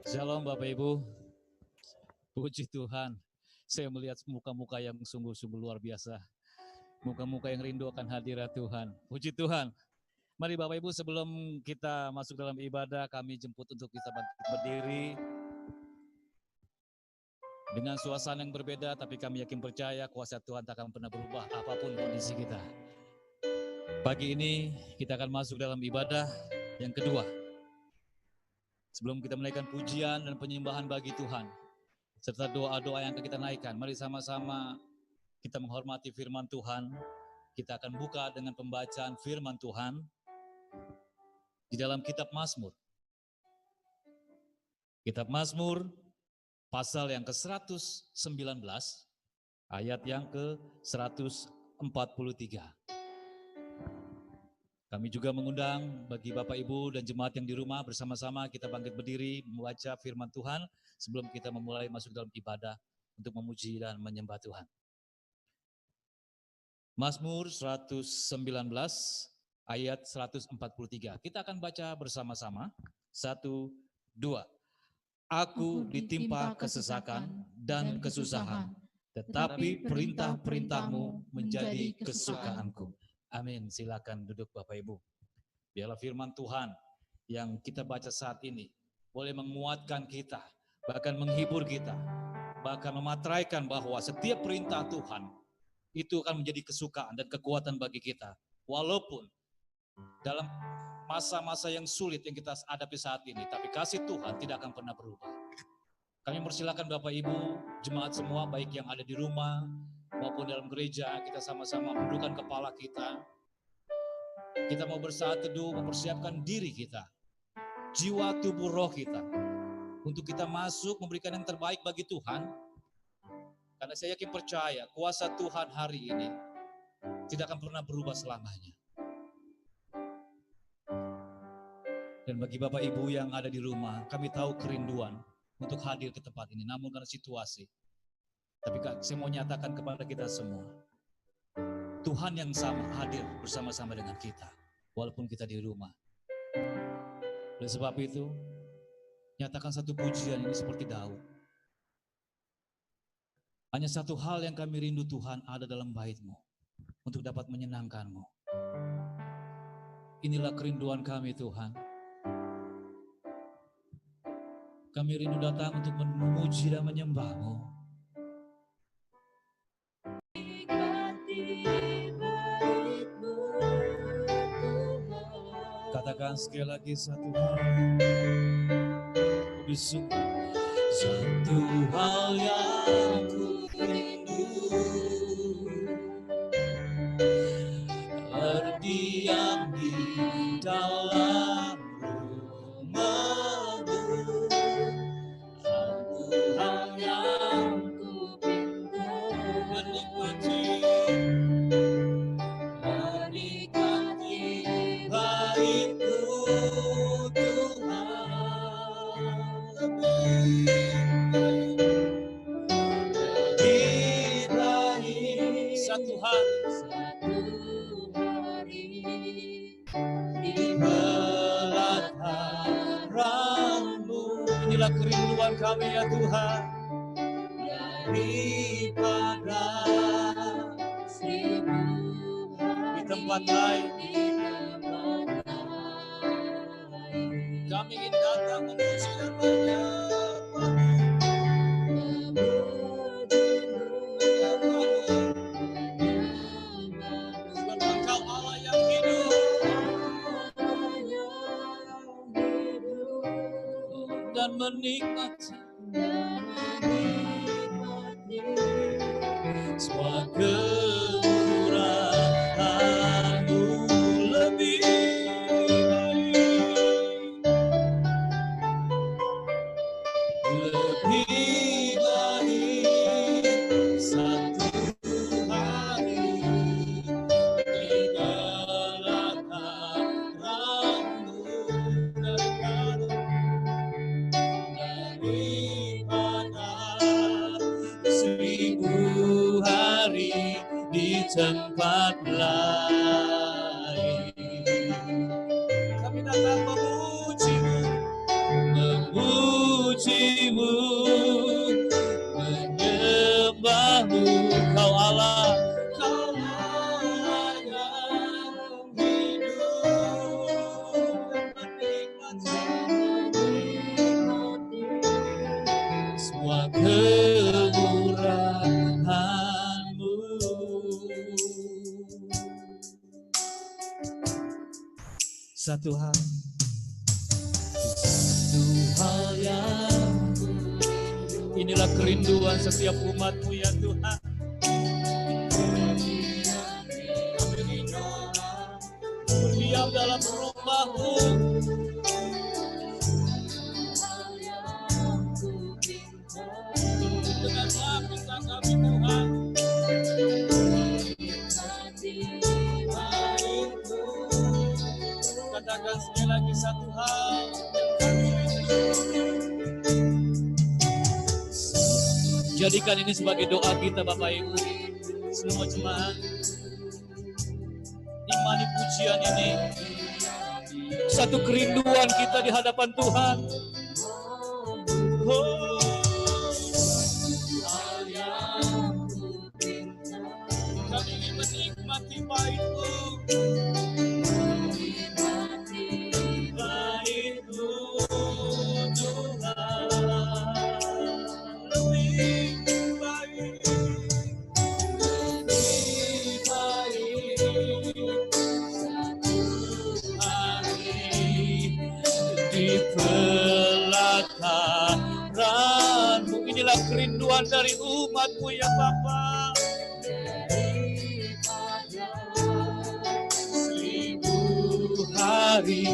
Shalom Bapak Ibu, puji Tuhan. Saya melihat muka-muka yang sungguh-sungguh luar biasa. Muka-muka yang rindu akan hadirat Tuhan. Puji Tuhan. Mari Bapak Ibu, sebelum kita masuk dalam ibadah, kami jemput untuk bisa berdiri. Dengan suasana yang berbeda, tapi kami yakin percaya kuasa Tuhan tak akan pernah berubah apapun kondisi kita. Pagi ini kita akan masuk dalam ibadah yang kedua. Sebelum kita menaikkan pujian dan penyembahan bagi Tuhan, serta doa-doa yang akan kita naikkan, mari sama-sama kita menghormati firman Tuhan. Kita akan buka dengan pembacaan firman Tuhan di dalam kitab Mazmur. Kitab Mazmur pasal yang ke-119, ayat yang ke-143. Kami juga mengundang bagi Bapak Ibu dan jemaat yang di rumah, bersama-sama kita bangkit berdiri membaca firman Tuhan sebelum kita memulai masuk dalam ibadah untuk memuji dan menyembah Tuhan. Mazmur 119 ayat 143. Kita akan baca bersama-sama. 1, 2. Aku ditimpa kesesakan dan kesusahan, tetapi perintah-perintahmu menjadi kesukaanku. Amin. Silakan duduk Bapak Ibu. Biarlah firman Tuhan yang kita baca saat ini boleh menguatkan kita, bahkan menghibur kita, bahkan mematraikan bahwa setiap perintah Tuhan itu akan menjadi kesukaan dan kekuatan bagi kita. Walaupun dalam masa-masa yang sulit yang kita hadapi saat ini, tapi kasih Tuhan tidak akan pernah berubah. Kami persilakan Bapak Ibu, jemaat semua, baik yang ada di rumah maupun dalam gereja, kita sama-sama menundukkan kepala kita. Kita mau bersaat teduh, mempersiapkan diri kita, jiwa, tubuh, roh kita, untuk kita masuk memberikan yang terbaik bagi Tuhan. Karena saya yakin percaya kuasa Tuhan hari ini tidak akan pernah berubah selamanya. Dan bagi Bapak Ibu yang ada di rumah, kami tahu kerinduan untuk hadir ke tempat ini, namun karena situasi. Tapi saya mau nyatakan kepada kita semua, Tuhan yang sama hadir bersama-sama dengan kita, walaupun kita di rumah. Oleh sebab itu, nyatakan satu pujian ini seperti Daud. Hanya satu hal yang kami rindu Tuhan ada dalam bait-Mu, untuk dapat menyenangkan-Mu. Inilah kerinduan kami Tuhan. Kami rindu datang untuk memuji dan menyembah-Mu. Katakan sekali lagi satu hal. Satu hal yang ku rindu, berdiam di dalam rumah-Mu. Satu hal yang ku pinta, menikmati bait-Mu Tuhan. Satu hari di pelataran-Mu. Inilah kerinduan kami ya Tuhan. Daripada di tempat lain, kami ingin datang memuji dan menyembah-Mu. Sebab Engkau Allah yang hidup dan menikmati semua kemurahan-Mu lebih baik satu hari di pelataran-Mu daripada 1000 hari di tempat lain. Kami datang memuji-Mu menyembahmu, Kau Allah, Kau Allah yang hidup, menikmati semua kemurahan-Mu. Satu hal yang inilah kerinduan setiap umat-Mu ya Tuhan. Berdiam dalam rumah-Mu, dengan lapis kami Tuhan. Katakan sekali lagi satu hal yang kami jadikan ini sebagai doa kita Bapak Ibu. Semua jemaat imani pujian ini, satu kerinduan kita di hadapan Tuhan. Oh, kami ingin menikmati bait-Mu, bait-Mu Tuhan. Lebih baik di pelataran-Mu. Inilah kerinduan dari umat-Mu ya Bapa. 1000 hari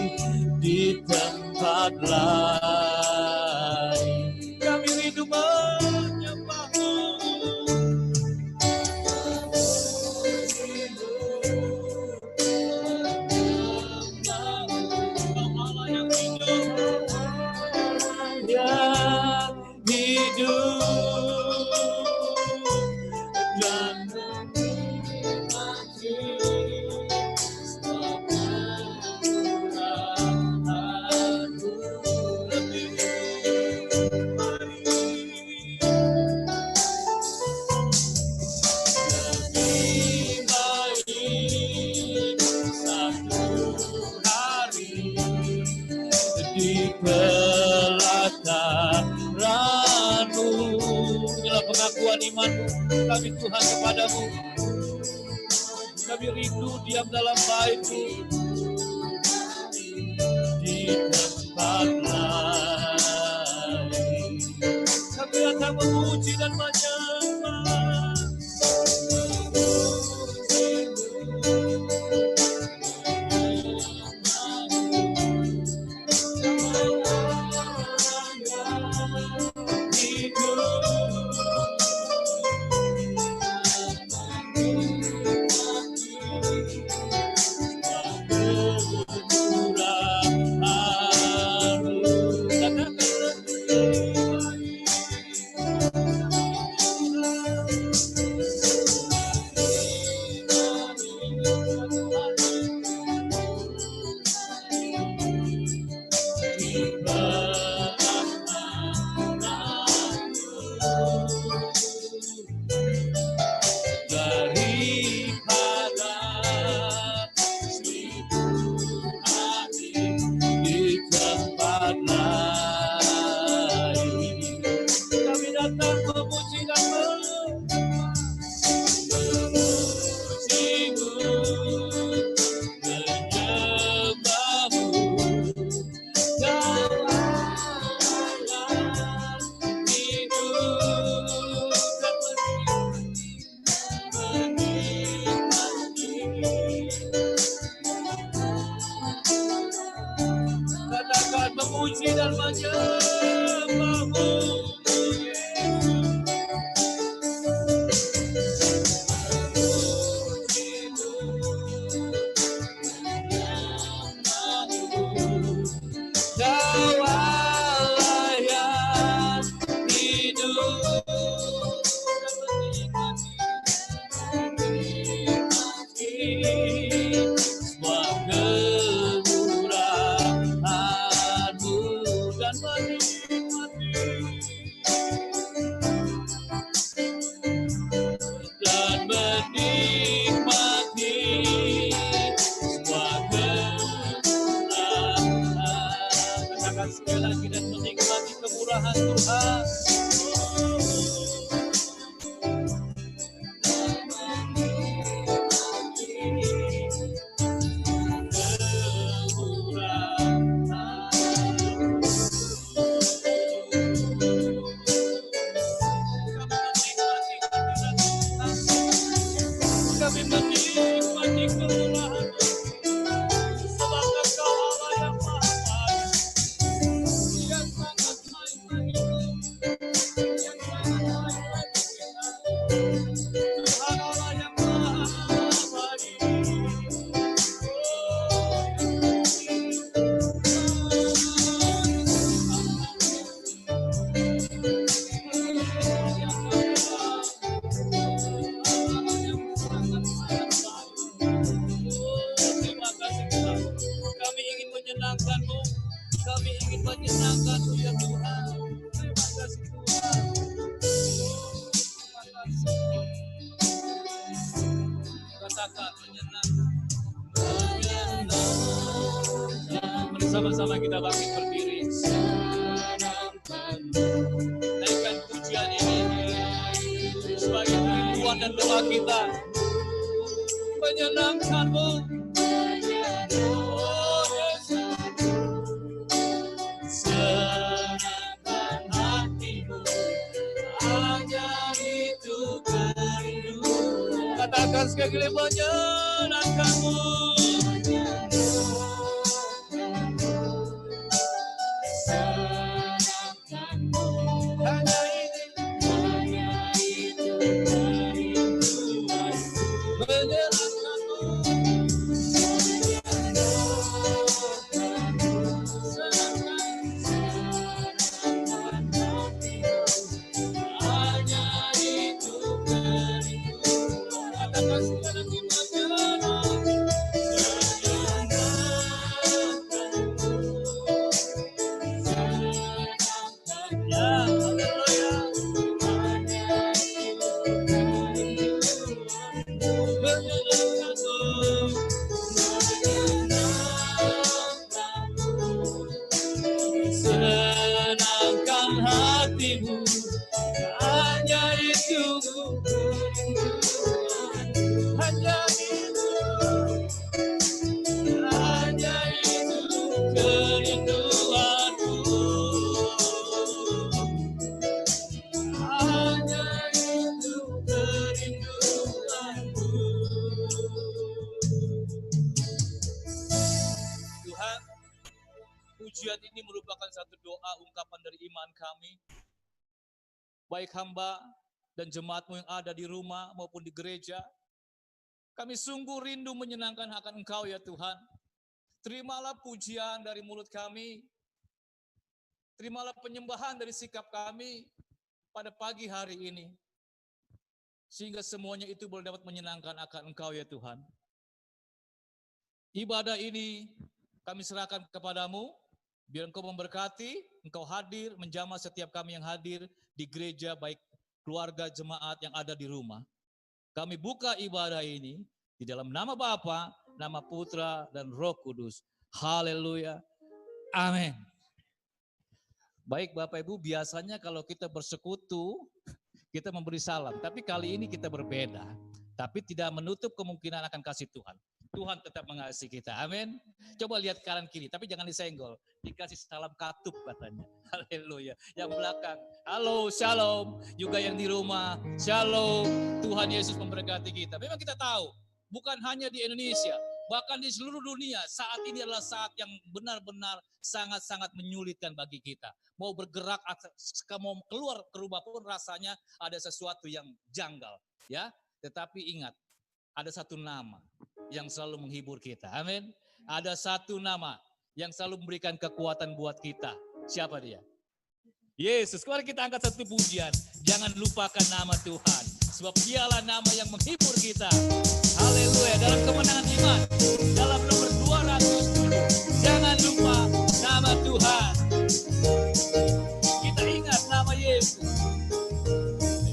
di tempat lain, kami rindu menyembah-Mu. Pengakuan iman kami Tuhan kepadamu. Kami rindu diam dalam bait-Mu di tempat lain. Kami akan memuji dan menyembah. Tuhan Allah yang Maha Baik. Terima kasih Tuhan. Kami ingin menyenangkan-Mu. Kami ingin menyenangkan-Mu ya Tuhan. Terima kasih Tuhan. Terima kasih. Katakan menyenangkan. Bersama-sama kita bangkit berdiri. Naikkan pujian ini sebagai kerinduan dan doa kita. Menyenangkan-Mu. Senangkan hatimu. Hanya itu kerinduan. Katakan sekali lagi, menyenangkan-Mu. Pujian ini merupakan satu doa ungkapan dari iman kami. Baik hamba dan jemaat-Mu yang ada di rumah maupun di gereja. Kami sungguh rindu menyenangkan akan Engkau ya Tuhan. Terimalah pujian dari mulut kami. Terimalah penyembahan dari sikap kami pada pagi hari ini. Sehingga semuanya itu boleh dapat menyenangkan akan Engkau ya Tuhan. Ibadah ini kami serahkan kepadamu. Biar Engkau memberkati, Engkau hadir, menjamah setiap kami yang hadir di gereja, baik keluarga jemaat yang ada di rumah. Kami buka ibadah ini di dalam nama Bapa, nama Putra, dan Roh Kudus. Haleluya. Amin. Baik Bapak Ibu, biasanya kalau kita bersekutu, kita memberi salam. Tapi kali ini kita berbeda. Tapi tidak menutup kemungkinan akan kasih Tuhan. Tuhan tetap mengasihi kita. Amin. Coba lihat kanan kiri, tapi jangan disenggol. Dikasih salam katup katanya. Haleluya. Yang belakang, halo, shalom. Juga yang di rumah, shalom. Tuhan Yesus memberkati kita. Memang kita tahu, bukan hanya di Indonesia, bahkan di seluruh dunia, saat ini adalah saat yang benar-benar sangat-sangat menyulitkan bagi kita. Mau bergerak, mau keluar ke rumah pun rasanya ada sesuatu yang janggal. Ya, tetapi ingat, ada satu nama yang selalu menghibur kita. Amin. Ada satu nama yang selalu memberikan kekuatan buat kita. Siapa dia? Yesus. Mari kita angkat satu pujian. Jangan lupakan nama Tuhan. Sebab dialah nama yang menghibur kita. Haleluya. Dalam kemenangan iman. Dalam nomor 207. Jangan lupa nama Tuhan. Kita ingat nama Yesus.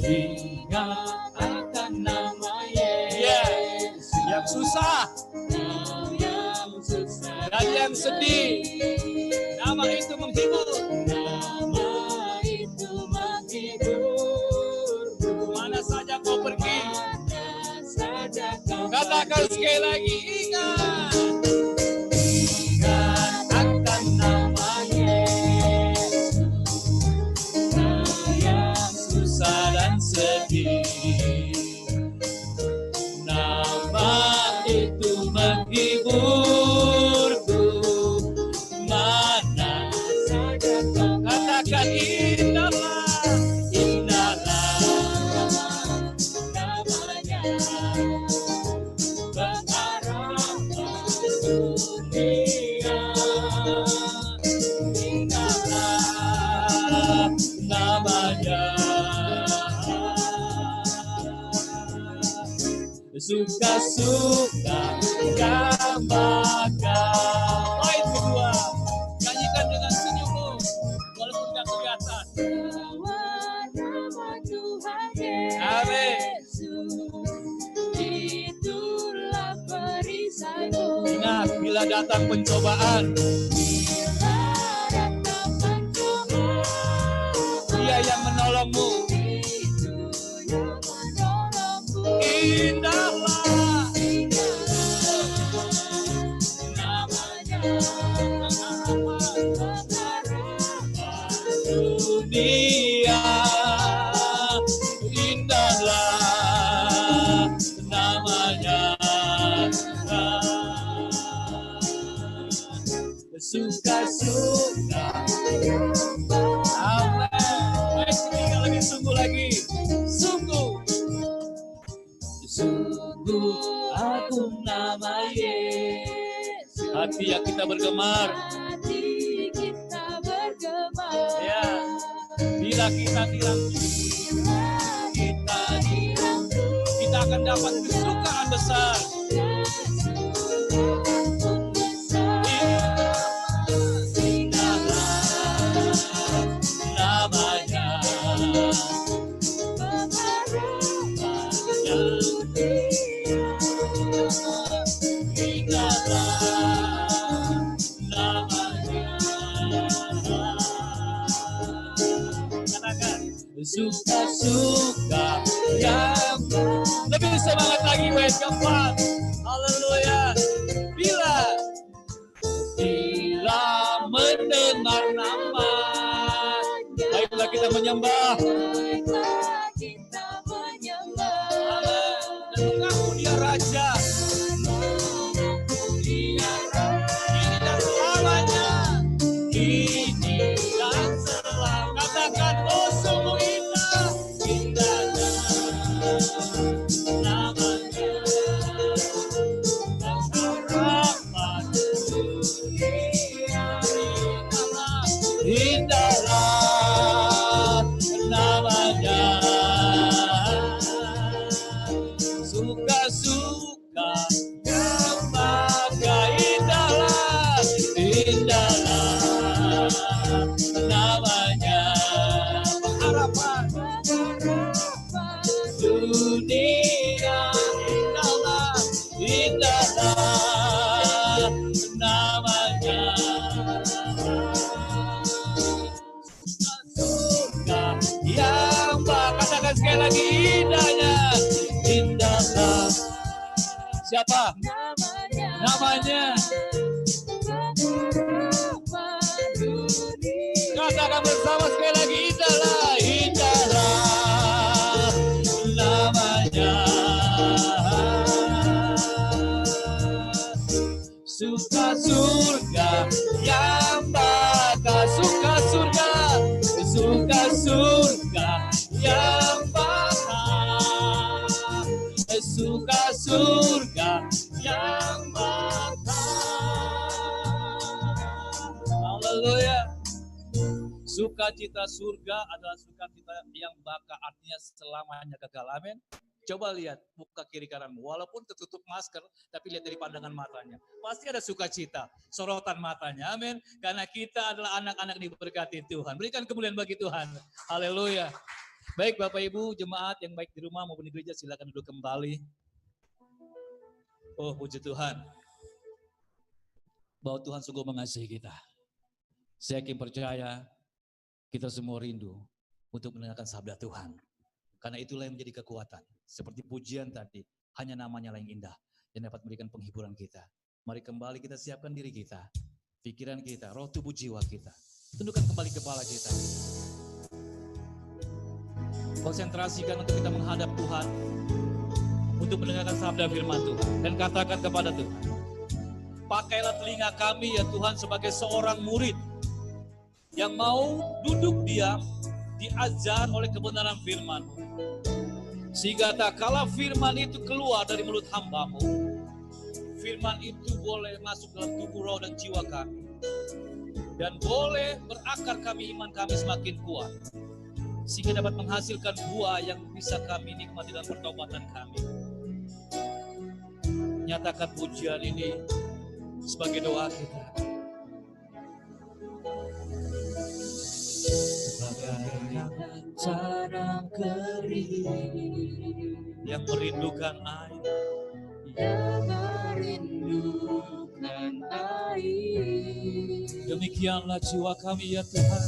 Ingat akan nama Yesus. Yang susah. Dan yang sedih. Nama itu menghibur. Mana saja kau pergi. Katakan sekali lagi, ingat. Ingat akan nama Yesus. Yang susah dan sedih. Nama itu menghiburku. Mana saja kau katakan indahlah. suka-suka yang bakal. Poin kedua, nyanyikan dengan senyummu walaupun gak kelihatan. Nama Tuhan Amin. Yesus, itulah perisaiku. Ingat, bila datang pencobaan, Bila datang pencobaan, Dia yang menolongmu. itu yang menolongku. Indahlah Namanya dunia, indahlah namanya. Suka-suka. Amin. Baik, sekali lagi, sungguh lagi. Sungguh. Sungguh agung nama Yesus. Hati yang kita bergemar. hati kita bergema. Ya. Bila kita dirangkul, Kita dirangkul, kita akan dapat kesukaan besar. kesukaan pun besar. Indahlah namanya. Pengharapan dunia. Indahlah namanya. Katakan, suka-suka yang lebih semangat lagi, wes keempat. Haleluya. Bila mendengar nama, baiklah kita menyembah. Baiklah kita menyembah. Dan mengaku Dia Raja. Dia Ini dan selamanya. Ini dan selamanya. Katakan, oh sungguh indah. Indahnya namanya. Pengharapan dunia. Indahlah namanya. Suka-suka yang maka indahlah. Indahlah namanya. Pengharapan dunia. Indahlah. Indahlah namanya. Suka yang katakan sekali lagi, indahnya. Indahlah. Siapa? Namanya. pengharapan dunia. Katakan bersama sekali lagi, indahlah. Indahlah namanya. Suka surga yang bakal. Suka surga. Suka surga yang bakal. Suka surga yang bakal. Haleluya. Sukacita surga adalah sukacita yang bakal, artinya selamanya kekal. Amin. Coba lihat muka kiri kananmu, walaupun tertutup masker, tapi lihat dari pandangan matanya. Pasti ada sukacita, sorotan matanya. Amin. Karena kita adalah anak-anak diberkati Tuhan. Berikan kemuliaan bagi Tuhan. Haleluya. Baik Bapak Ibu, jemaat yang baik di rumah maupun di gereja, silakan duduk kembali. Oh puji Tuhan. Bahwa Tuhan sungguh mengasihi kita. Saya yakin percaya, kita semua rindu untuk mendengarkan sabda Tuhan. Karena itulah yang menjadi kekuatan. Seperti pujian tadi, hanya namanya yang indah yang dapat memberikan penghiburan kita. Mari kembali kita siapkan diri kita, pikiran kita, roh tubuh jiwa kita. Tundukkan kembali kepala kita. Konsentrasikan untuk kita menghadap Tuhan, untuk mendengarkan sabda firman Tuhan. Dan katakan kepada Tuhan, pakailah telinga kami ya Tuhan sebagai seorang murid yang mau duduk diam, diajar oleh kebenaran firman-Mu. Sehingga tak kala firman itu keluar dari mulut hamba-Mu, firman itu boleh masuk dalam tubuh, roh dan jiwa kami. Dan boleh berakar kami, iman kami semakin kuat. Sehingga dapat menghasilkan buah yang bisa kami nikmati dalam pertobatan kami. nyatakan pujian ini sebagai doa kita. Bagaikan tanah kering yang merindukan air, yang merindukan air. demikianlah jiwa kami ya Tuhan.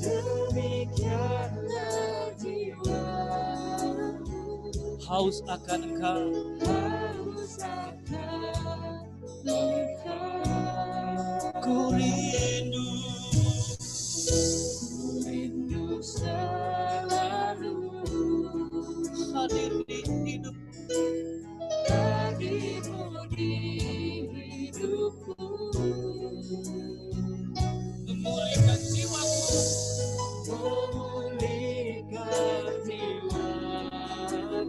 Demikianlah jiwa Haus akan Engkau, haus akan Engkau. ku rindu Selalu hadir di hidup, hadirmu di hidupku, memulihkan jiwaku, memulihkan jiwa.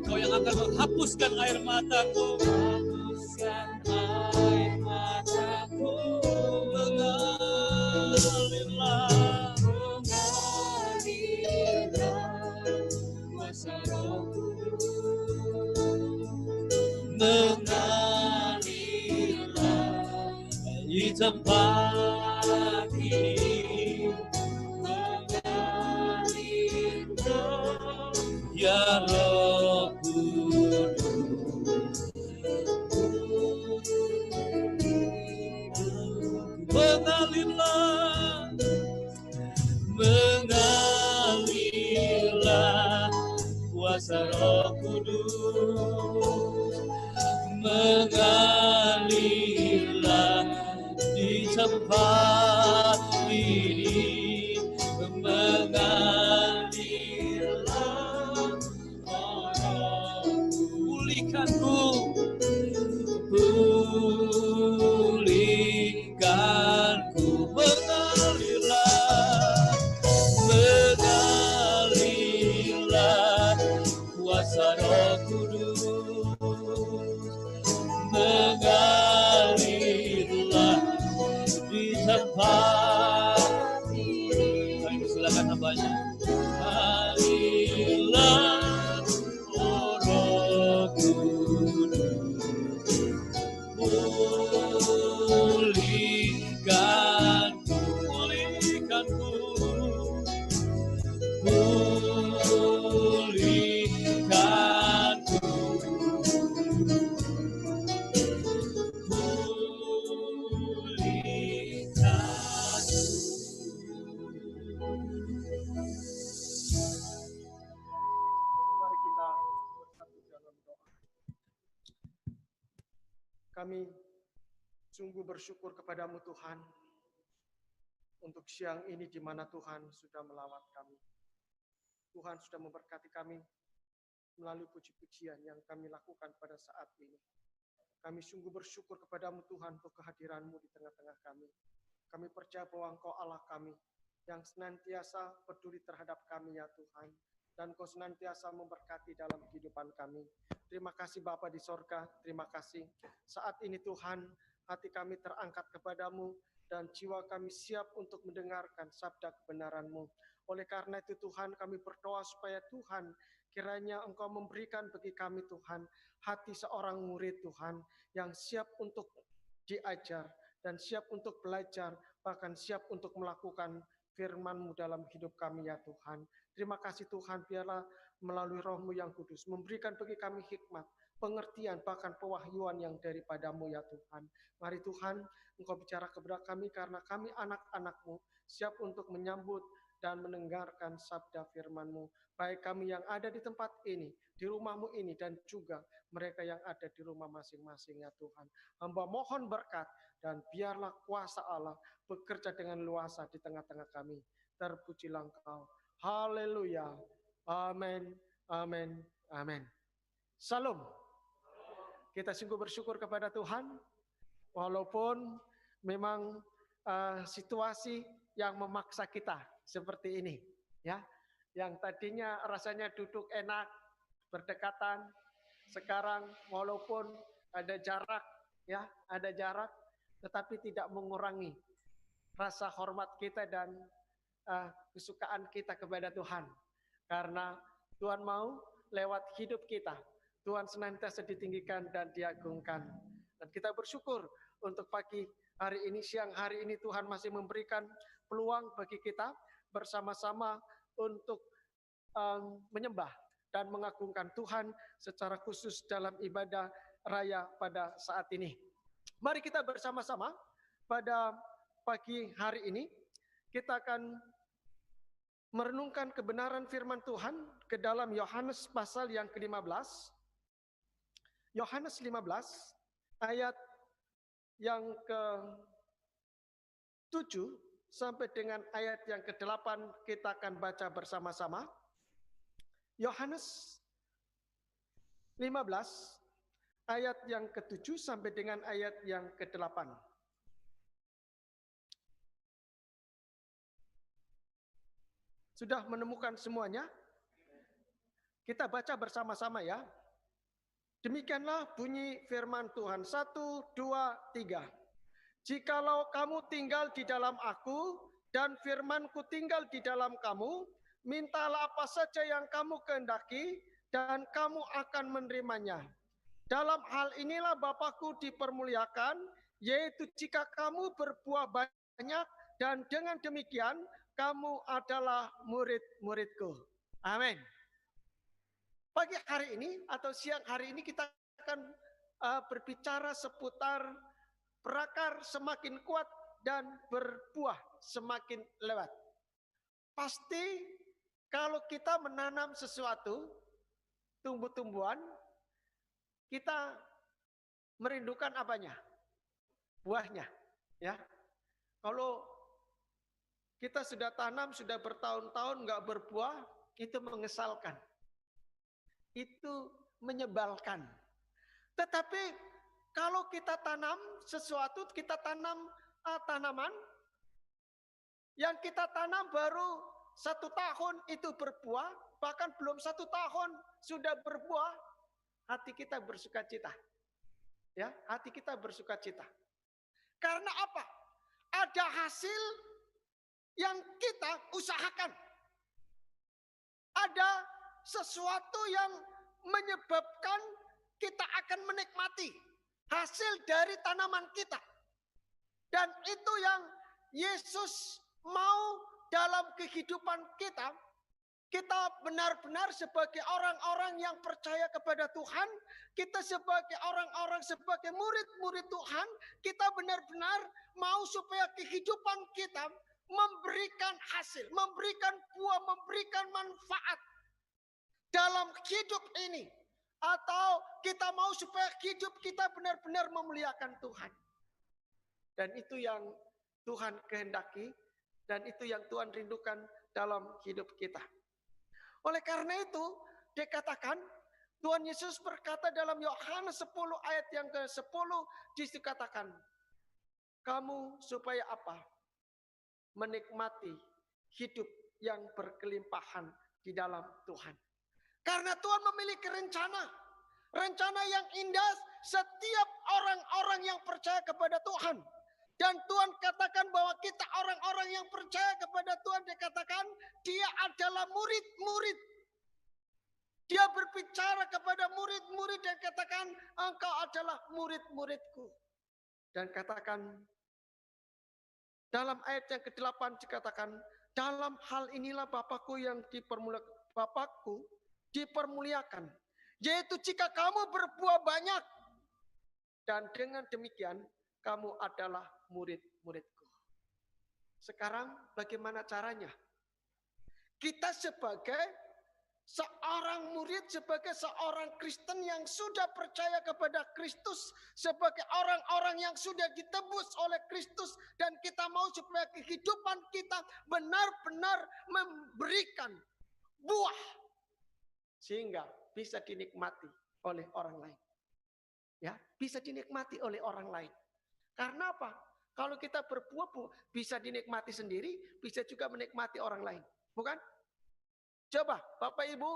Kau yang akan menghapuskan air mataku, Hapuskan air mataku, mengalirlah mengalirlah kuasa Roh Kudus, mengalirlah di tempat ini, mengalirlah ya Roh Kudus. Mengalirlah, mengalirlah kuasa Roh Kudus, mengalirlah di tempat ini, mengalirlah, oh Roh, pulihkanku, pulihkanku, mengalirlah, mengalirlah kuasa Roh Kudus, mengalirlah di tempat ini. Kami silakan hambanya. Mengalirlah, oh Roh Kudus, pulihkanku, pulihkanku, pulihkanku, Mari kita bersatu dalam doa. Kami sungguh bersyukur kepadamu Tuhan untuk siang ini di mana Tuhan sudah melawat kami. Tuhan sudah memberkati kami melalui puji-pujian yang kami lakukan pada saat ini. Kami sungguh bersyukur kepadamu Tuhan untuk kehadiranmu di tengah-tengah kami. Kami percaya bahwa Engkau Allah kami yang senantiasa peduli terhadap kami ya Tuhan. Dan Kau senantiasa memberkati dalam kehidupan kami. Terima kasih Bapa di sorga, terima kasih. Saat ini Tuhan, hati kami terangkat kepadamu dan jiwa kami siap untuk mendengarkan sabda kebenaran-Mu. Oleh karena itu Tuhan, kami berdoa supaya Tuhan kiranya Engkau memberikan bagi kami Tuhan, hati seorang murid Tuhan, yang siap untuk diajar dan siap untuk belajar, bahkan siap untuk melakukan firman-Mu dalam hidup kami ya Tuhan. Terima kasih Tuhan, biarlah melalui Roh-Mu yang kudus, memberikan bagi kami hikmat, pengertian, bahkan pewahyuan yang daripadamu ya Tuhan. Mari Tuhan, Engkau bicara kepada kami karena kami anak-anak-Mu, siap untuk menyambut dan mendengarkan sabda firman-Mu. Baik kami yang ada di tempat ini, di rumah-Mu ini, dan juga mereka yang ada di rumah masing-masing ya Tuhan. Hamba mohon berkat dan biarlah kuasa Allah bekerja dengan luasa di tengah-tengah kami. Terpujilah Engkau. Haleluya. Amin. Amin. Amin. Salam. Kita sungguh bersyukur kepada Tuhan. Walaupun memang situasi yang memaksa kita seperti ini, ya, yang tadinya rasanya duduk enak, berdekatan, sekarang walaupun ada jarak, ya, ada jarak, tetapi tidak mengurangi rasa hormat kita dan kesukaan kita kepada Tuhan, karena Tuhan mau lewat hidup kita Tuhan senantiasa ditinggikan dan diagungkan. Dan kita bersyukur untuk pagi hari ini, siang hari ini Tuhan masih memberikan peluang bagi kita bersama-sama untuk menyembah dan mengagungkan Tuhan secara khusus dalam ibadah raya pada saat ini. Mari kita bersama-sama pada pagi hari ini kita akan merenungkan kebenaran firman Tuhan ke dalam Yohanes pasal yang ke-15. Yohanes 15 ayat yang ke-7 sampai dengan ayat yang ke-8 kita akan baca bersama-sama. Yohanes 15 ayat yang ke-7 sampai dengan ayat yang ke-8. Sudah menemukan semuanya? Kita baca bersama-sama ya. Demikianlah bunyi firman Tuhan. 1, 2, 3. Jikalau kamu tinggal di dalam aku dan firmanku tinggal di dalam kamu, mintalah apa saja yang kamu kehendaki dan kamu akan menerimanya. Dalam hal inilah Bapakku dipermuliakan, yaitu jika kamu berbuah banyak dan dengan demikian kamu adalah murid-muridku. Amin. Pagi hari ini atau siang hari ini kita akan berbicara seputar berakar semakin kuat dan berbuah semakin lebat. Pasti kalau kita menanam sesuatu, tumbuh-tumbuhan, kita merindukan apanya? Buahnya. Ya. Kalau kita sudah tanam, sudah bertahun-tahun nggak berbuah, itu mengesalkan. Itu menyebalkan. Tetapi kalau kita tanam sesuatu, kita tanam tanaman, yang kita tanam baru 1 tahun itu berbuah, bahkan belum 1 tahun sudah berbuah, hati kita bersukacita. Ya, hati kita bersukacita. Karena apa? Ada hasil yang kita usahakan. Ada sesuatu yang menyebabkan kita akan menikmati hasil dari tanaman kita. Dan itu yang Yesus mau dalam kehidupan kita. Kita benar-benar sebagai orang-orang yang percaya kepada Tuhan, kita sebagai orang-orang, sebagai murid-murid Tuhan, kita benar-benar mau supaya kehidupan kita memberikan hasil, memberikan buah, memberikan manfaat dalam hidup ini. Atau kita mau supaya hidup kita benar-benar memuliakan Tuhan. Dan itu yang Tuhan kehendaki, dan itu yang Tuhan rindukan dalam hidup kita. Oleh karena itu, dikatakan, Tuhan Yesus berkata dalam Yohanes 10 ayat yang ke-10, dikatakan, kamu supaya apa? Menikmati hidup yang berkelimpahan di dalam Tuhan. Karena Tuhan memiliki rencana yang indah setiap orang-orang yang percaya kepada Tuhan. Dan Tuhan katakan bahwa kita orang-orang yang percaya kepada Tuhan, dikatakan dia adalah murid-murid. Dia berbicara kepada murid-murid dan katakan engkau adalah murid-muridku. Dan katakan dalam ayat yang ke-8 dikatakan, dalam hal inilah Bapakku yang dipermuliakan. Yaitu jika kamu berbuah banyak. Dan dengan demikian kamu adalah murid-muridku. Sekarang bagaimana caranya? Kita sebagai seorang murid, sebagai seorang Kristen yang sudah percaya kepada Kristus, sebagai orang-orang yang sudah ditebus oleh Kristus, dan kita mau supaya kehidupan kita benar-benar memberikan buah sehingga bisa dinikmati oleh orang lain. Ya, bisa dinikmati oleh orang lain. Karena apa? Kalau kita berbuah bisa dinikmati sendiri, bisa juga menikmati orang lain. Bukan? Coba Bapak Ibu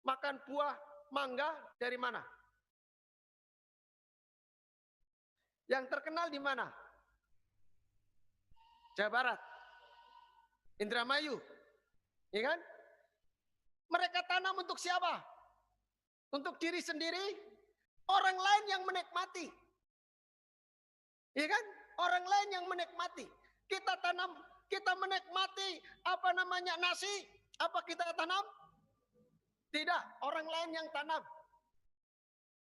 makan buah mangga dari mana? Yang terkenal di mana? Jawa Barat. Indramayu. Ya kan? Mereka tanam untuk siapa? untuk diri sendiri, orang lain yang menikmati. Ya kan? Orang lain yang menikmati. Kita tanam, kita menikmati nasi, apa kita tanam? Tidak, orang lain yang tanam.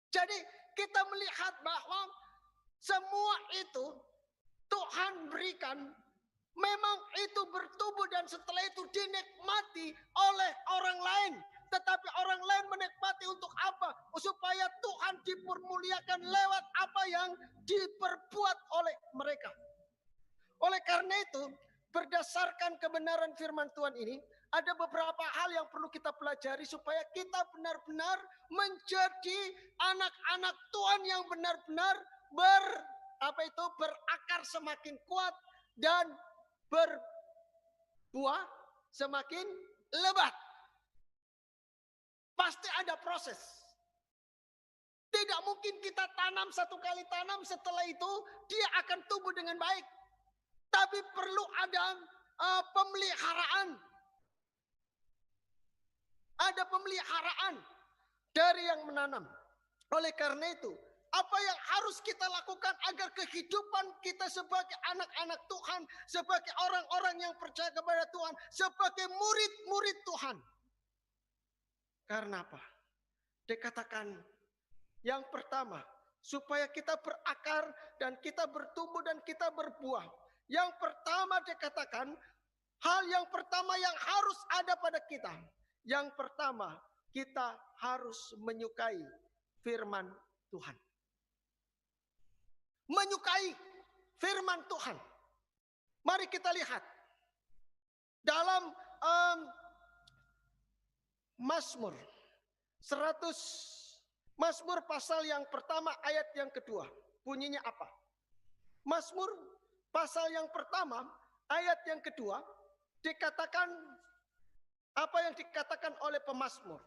Jadi kita melihat bahwa semua itu Tuhan berikan, memang itu bertumbuh dan setelah itu dinikmati oleh orang lain. Tetapi orang lain menikmati untuk apa? Supaya Tuhan dipermuliakan lewat apa yang diperbuat oleh mereka. Oleh karena itu, berdasarkan kebenaran firman Tuhan ini, ada beberapa hal yang perlu kita pelajari supaya kita benar-benar menjadi anak-anak Tuhan yang benar-benar berakar semakin kuat dan berbuah semakin lebat. Pasti ada proses. Tidak mungkin kita tanam satu kali tanam, setelah itu dia akan tumbuh dengan baik. Tapi perlu ada pemeliharaan. Ada pemeliharaan dari yang menanam. Oleh karena itu, apa yang harus kita lakukan agar kehidupan kita sebagai anak-anak Tuhan, sebagai orang-orang yang percaya kepada Tuhan, sebagai murid-murid Tuhan. Karena apa? Dikatakan yang pertama, supaya kita berakar dan kita bertumbuh dan kita berbuah. Yang pertama dikatakan, hal yang pertama yang harus ada pada kita. Yang pertama, kita harus menyukai firman Tuhan. Menyukai firman Tuhan. Mari kita lihat. Dalam Mazmur 100, Mazmur pasal yang pertama ayat yang kedua. Bunyinya apa? Mazmur pasal yang pertama ayat yang kedua dikatakan apa yang dikatakan oleh pemazmur.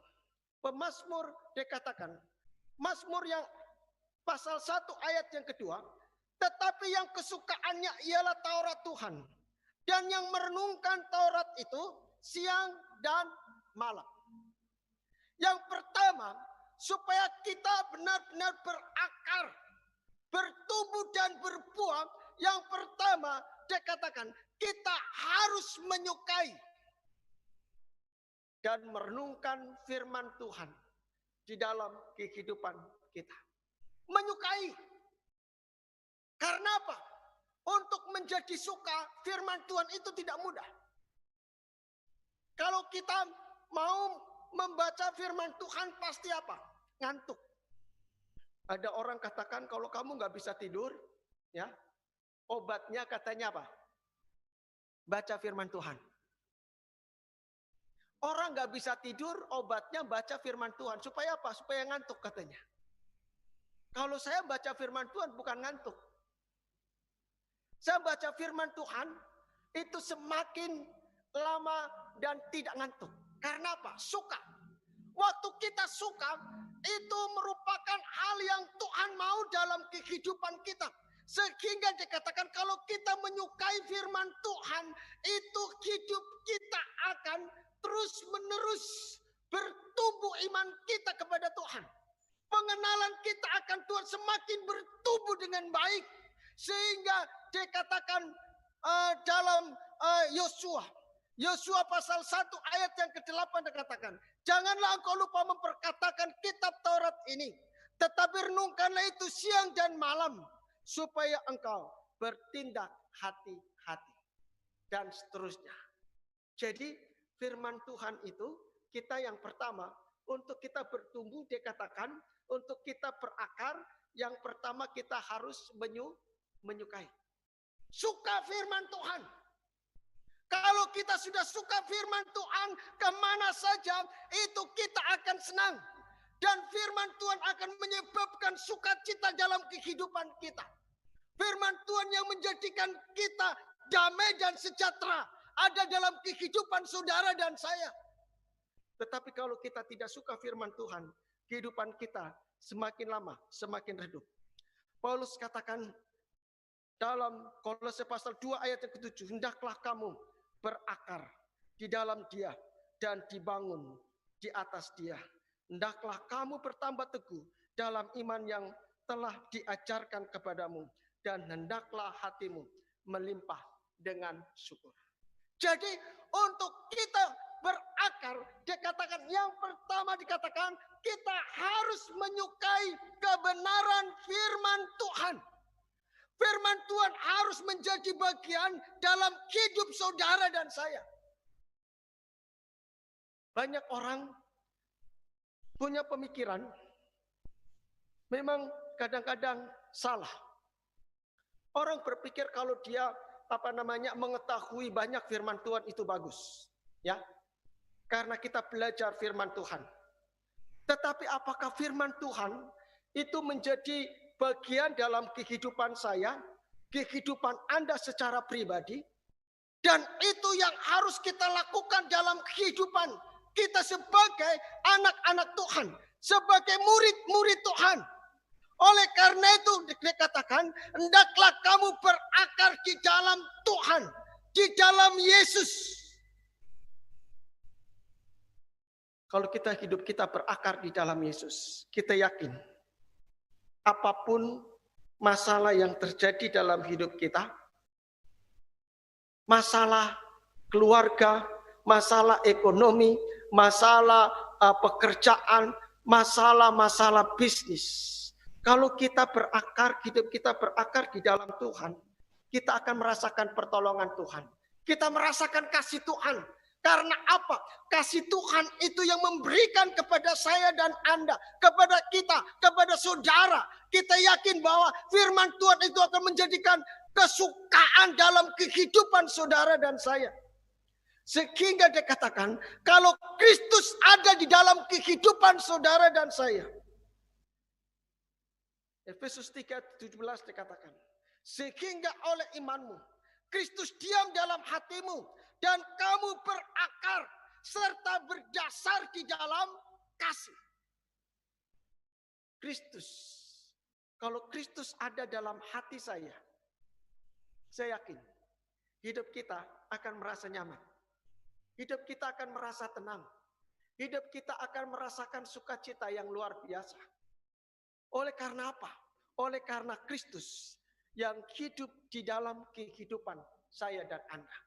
Pemazmur dikatakan, Mazmur yang pasal 1 ayat yang kedua, tetapi yang kesukaannya ialah Taurat Tuhan, dan yang merenungkan Taurat itu siang dan malam. Yang pertama, supaya kita benar-benar berakar, bertumbuh dan berbuah, yang pertama dikatakan kita harus menyukai dan merenungkan firman Tuhan di dalam kehidupan kita. Menyukai. Karena apa? Untuk menjadi suka firman Tuhan itu tidak mudah. Kalau kita mau membaca firman Tuhan pasti apa? Ngantuk. Ada orang katakan kalau kamu nggak bisa tidur, ya obatnya katanya apa? Baca firman Tuhan. Orang nggak bisa tidur, obatnya baca firman Tuhan. Supaya apa? Supaya ngantuk katanya. Kalau saya baca firman Tuhan bukan ngantuk. Saya baca firman Tuhan itu semakin lama dan tidak ngantuk. Karena apa? Suka. Waktu kita suka, itu merupakan hal yang Tuhan mau dalam kehidupan kita. Sehingga dikatakan kalau kita menyukai firman Tuhan, itu hidup kita akan terus menerus bertumbuh iman kita kepada Tuhan. Pengenalan kita akan Tuhan semakin bertumbuh dengan baik. Sehingga dikatakan dalam Yosua pasal 1 ayat yang ke-8 dikatakan, janganlah engkau lupa memperkatakan kitab Taurat ini, tetapi renungkanlah itu siang dan malam, supaya engkau bertindak hati-hati. Dan seterusnya. Jadi firman Tuhan itu kita yang pertama, untuk kita bertumbuh dikatakan, untuk kita berakar, yang pertama kita harus menyukai. Suka firman Tuhan. Kalau kita sudah suka firman Tuhan, kemana saja itu kita akan senang. Dan firman Tuhan akan menyebabkan sukacita dalam kehidupan kita. Firman Tuhan yang menjadikan kita damai dan sejahtera ada dalam kehidupan saudara dan saya. Tetapi kalau kita tidak suka firman Tuhan, kehidupan kita semakin lama semakin redup. Paulus katakan dalam Kolose pasal 2 ayat yang ke-7, hendaklah kamu berakar di dalam Dia dan dibangun di atas Dia. hendaklah kamu bertambah teguh dalam iman yang telah diajarkan kepadamu, dan hendaklah hatimu melimpah dengan syukur. Jadi untuk kita berakar, dikatakan yang pertama dikatakan kita harus menyukai kebenaran firman Tuhan. Firman Tuhan harus menjadi bagian dalam hidup saudara dan saya. Banyak orang punya pemikiran memang kadang-kadang salah. Orang berpikir kalau dia mengetahui banyak firman Tuhan itu bagus, ya. Karena kita belajar firman Tuhan. Tetapi apakah firman Tuhan itu menjadi bagian dalam kehidupan saya, kehidupan Anda secara pribadi? Dan itu yang harus kita lakukan dalam kehidupan kita sebagai anak-anak Tuhan, sebagai murid-murid Tuhan. Oleh karena itu dikatakan, hendaklah kamu berakar di dalam Tuhan, di dalam Yesus. Kalau hidup kita berakar di dalam Yesus, kita yakin apapun masalah yang terjadi dalam hidup kita, masalah keluarga, masalah ekonomi, masalah pekerjaan, masalah-masalah bisnis. Kalau kita berakar, hidup kita berakar di dalam Tuhan, kita akan merasakan pertolongan Tuhan. Kita merasakan kasih Tuhan. Karena apa? Kasih Tuhan itu yang memberikan kepada saya dan Anda, kepada kita, kepada saudara. Kita yakin bahwa firman Tuhan itu akan menjadikan kesukaan dalam kehidupan saudara dan saya. Sehingga dikatakan, kalau Kristus ada di dalam kehidupan saudara dan saya. Efesus 3:17 dikatakan, sehingga oleh imanmu, Kristus diam dalam hatimu, dan kamu berakar, serta berdasar di dalam kasih. Kristus. Kalau Kristus ada dalam hati saya yakin, hidup kita akan merasa nyaman. Hidup kita akan merasa tenang. Hidup kita akan merasakan sukacita yang luar biasa. Oleh karena apa? Oleh karena Kristus yang hidup di dalam kehidupan saya dan Anda.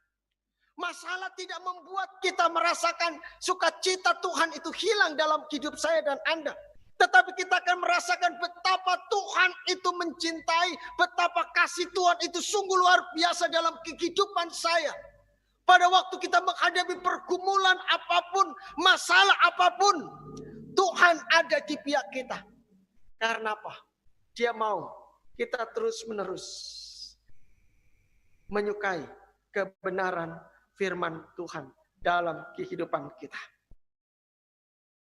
Masalah tidak membuat kita merasakan sukacita Tuhan itu hilang dalam hidup saya dan Anda. Tetapi kita akan merasakan betapa Tuhan itu mencintai, betapa kasih Tuhan itu sungguh luar biasa dalam kehidupan saya. Pada waktu kita menghadapi pergumulan apapun, masalah apapun, Tuhan ada di pihak kita. Karena apa? Dia mau kita terus-menerus menyukai kebenaran firman Tuhan dalam kehidupan kita.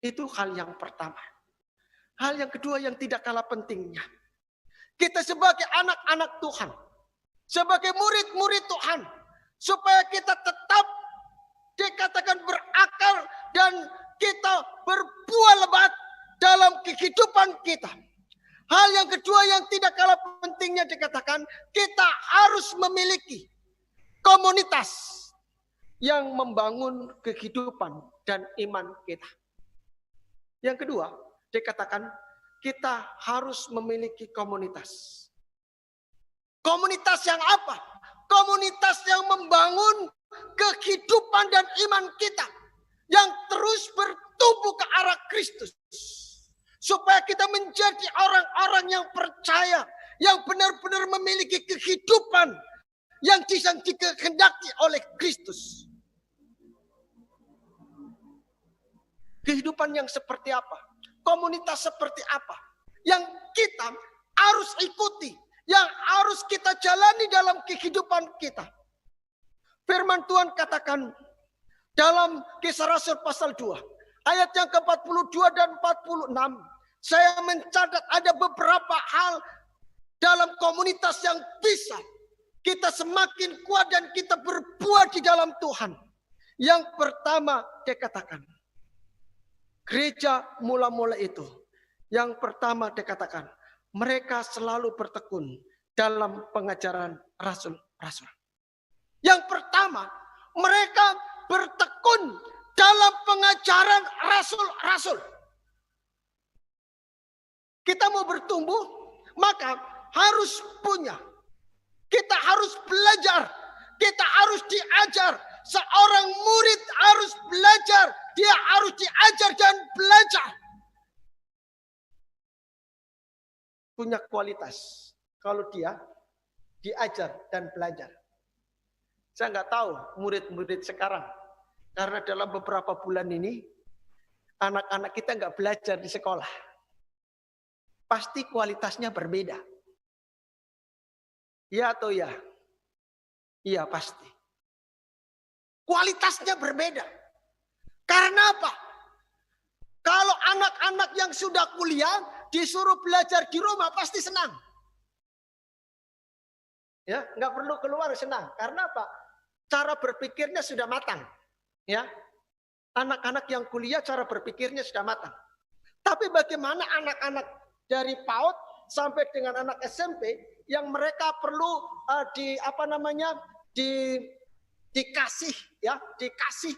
Itu hal yang pertama. Hal yang kedua yang tidak kalah pentingnya. Kita sebagai anak-anak Tuhan, sebagai murid-murid Tuhan, supaya kita tetap dikatakan berakar dan kita berbuah lebat dalam kehidupan kita. Hal yang kedua yang tidak kalah pentingnya dikatakan, kita harus memiliki komunitas yang membangun kehidupan dan iman kita. Yang kedua, dikatakan kita harus memiliki komunitas. Komunitas yang apa? Komunitas yang membangun kehidupan dan iman kita, yang terus bertumbuh ke arah Kristus. Supaya kita menjadi orang-orang yang percaya, yang benar-benar memiliki kehidupan yang dikehendaki oleh Kristus. Kehidupan yang seperti apa? Komunitas seperti apa? Yang kita harus ikuti, yang harus kita jalani dalam kehidupan kita. Firman Tuhan katakan dalam Kisah Rasul pasal 2, ayat yang ke-42 dan 46, saya mencatat ada beberapa hal dalam komunitas yang bisa kita semakin kuat dan kita berbuah di dalam Tuhan. Yang pertama dikatakan, gereja mula-mula itu, yang pertama dikatakan, mereka selalu bertekun dalam pengajaran rasul-rasul. Yang pertama, mereka bertekun dalam pengajaran rasul-rasul. Kita mau bertumbuh, maka harus punya. Kita harus belajar. Kita harus diajar. Seorang murid harus belajar. Dia harus diajar dan belajar. Punya kualitas. Kalau dia diajar dan belajar. Saya nggak tahu murid-murid sekarang. Karena dalam beberapa bulan ini, anak-anak kita nggak belajar di sekolah. Pasti kualitasnya berbeda. Iya atau ya? Iya pasti. Kualitasnya berbeda. Karena apa? Kalau anak-anak yang sudah kuliah disuruh belajar di rumah pasti senang. Ya, nggak perlu keluar senang. Karena apa? Cara berpikirnya sudah matang. Ya, anak-anak yang kuliah cara berpikirnya sudah matang. Tapi bagaimana anak-anak dari PAUD sampai dengan anak SMP yang mereka perlu dikasih dikasih.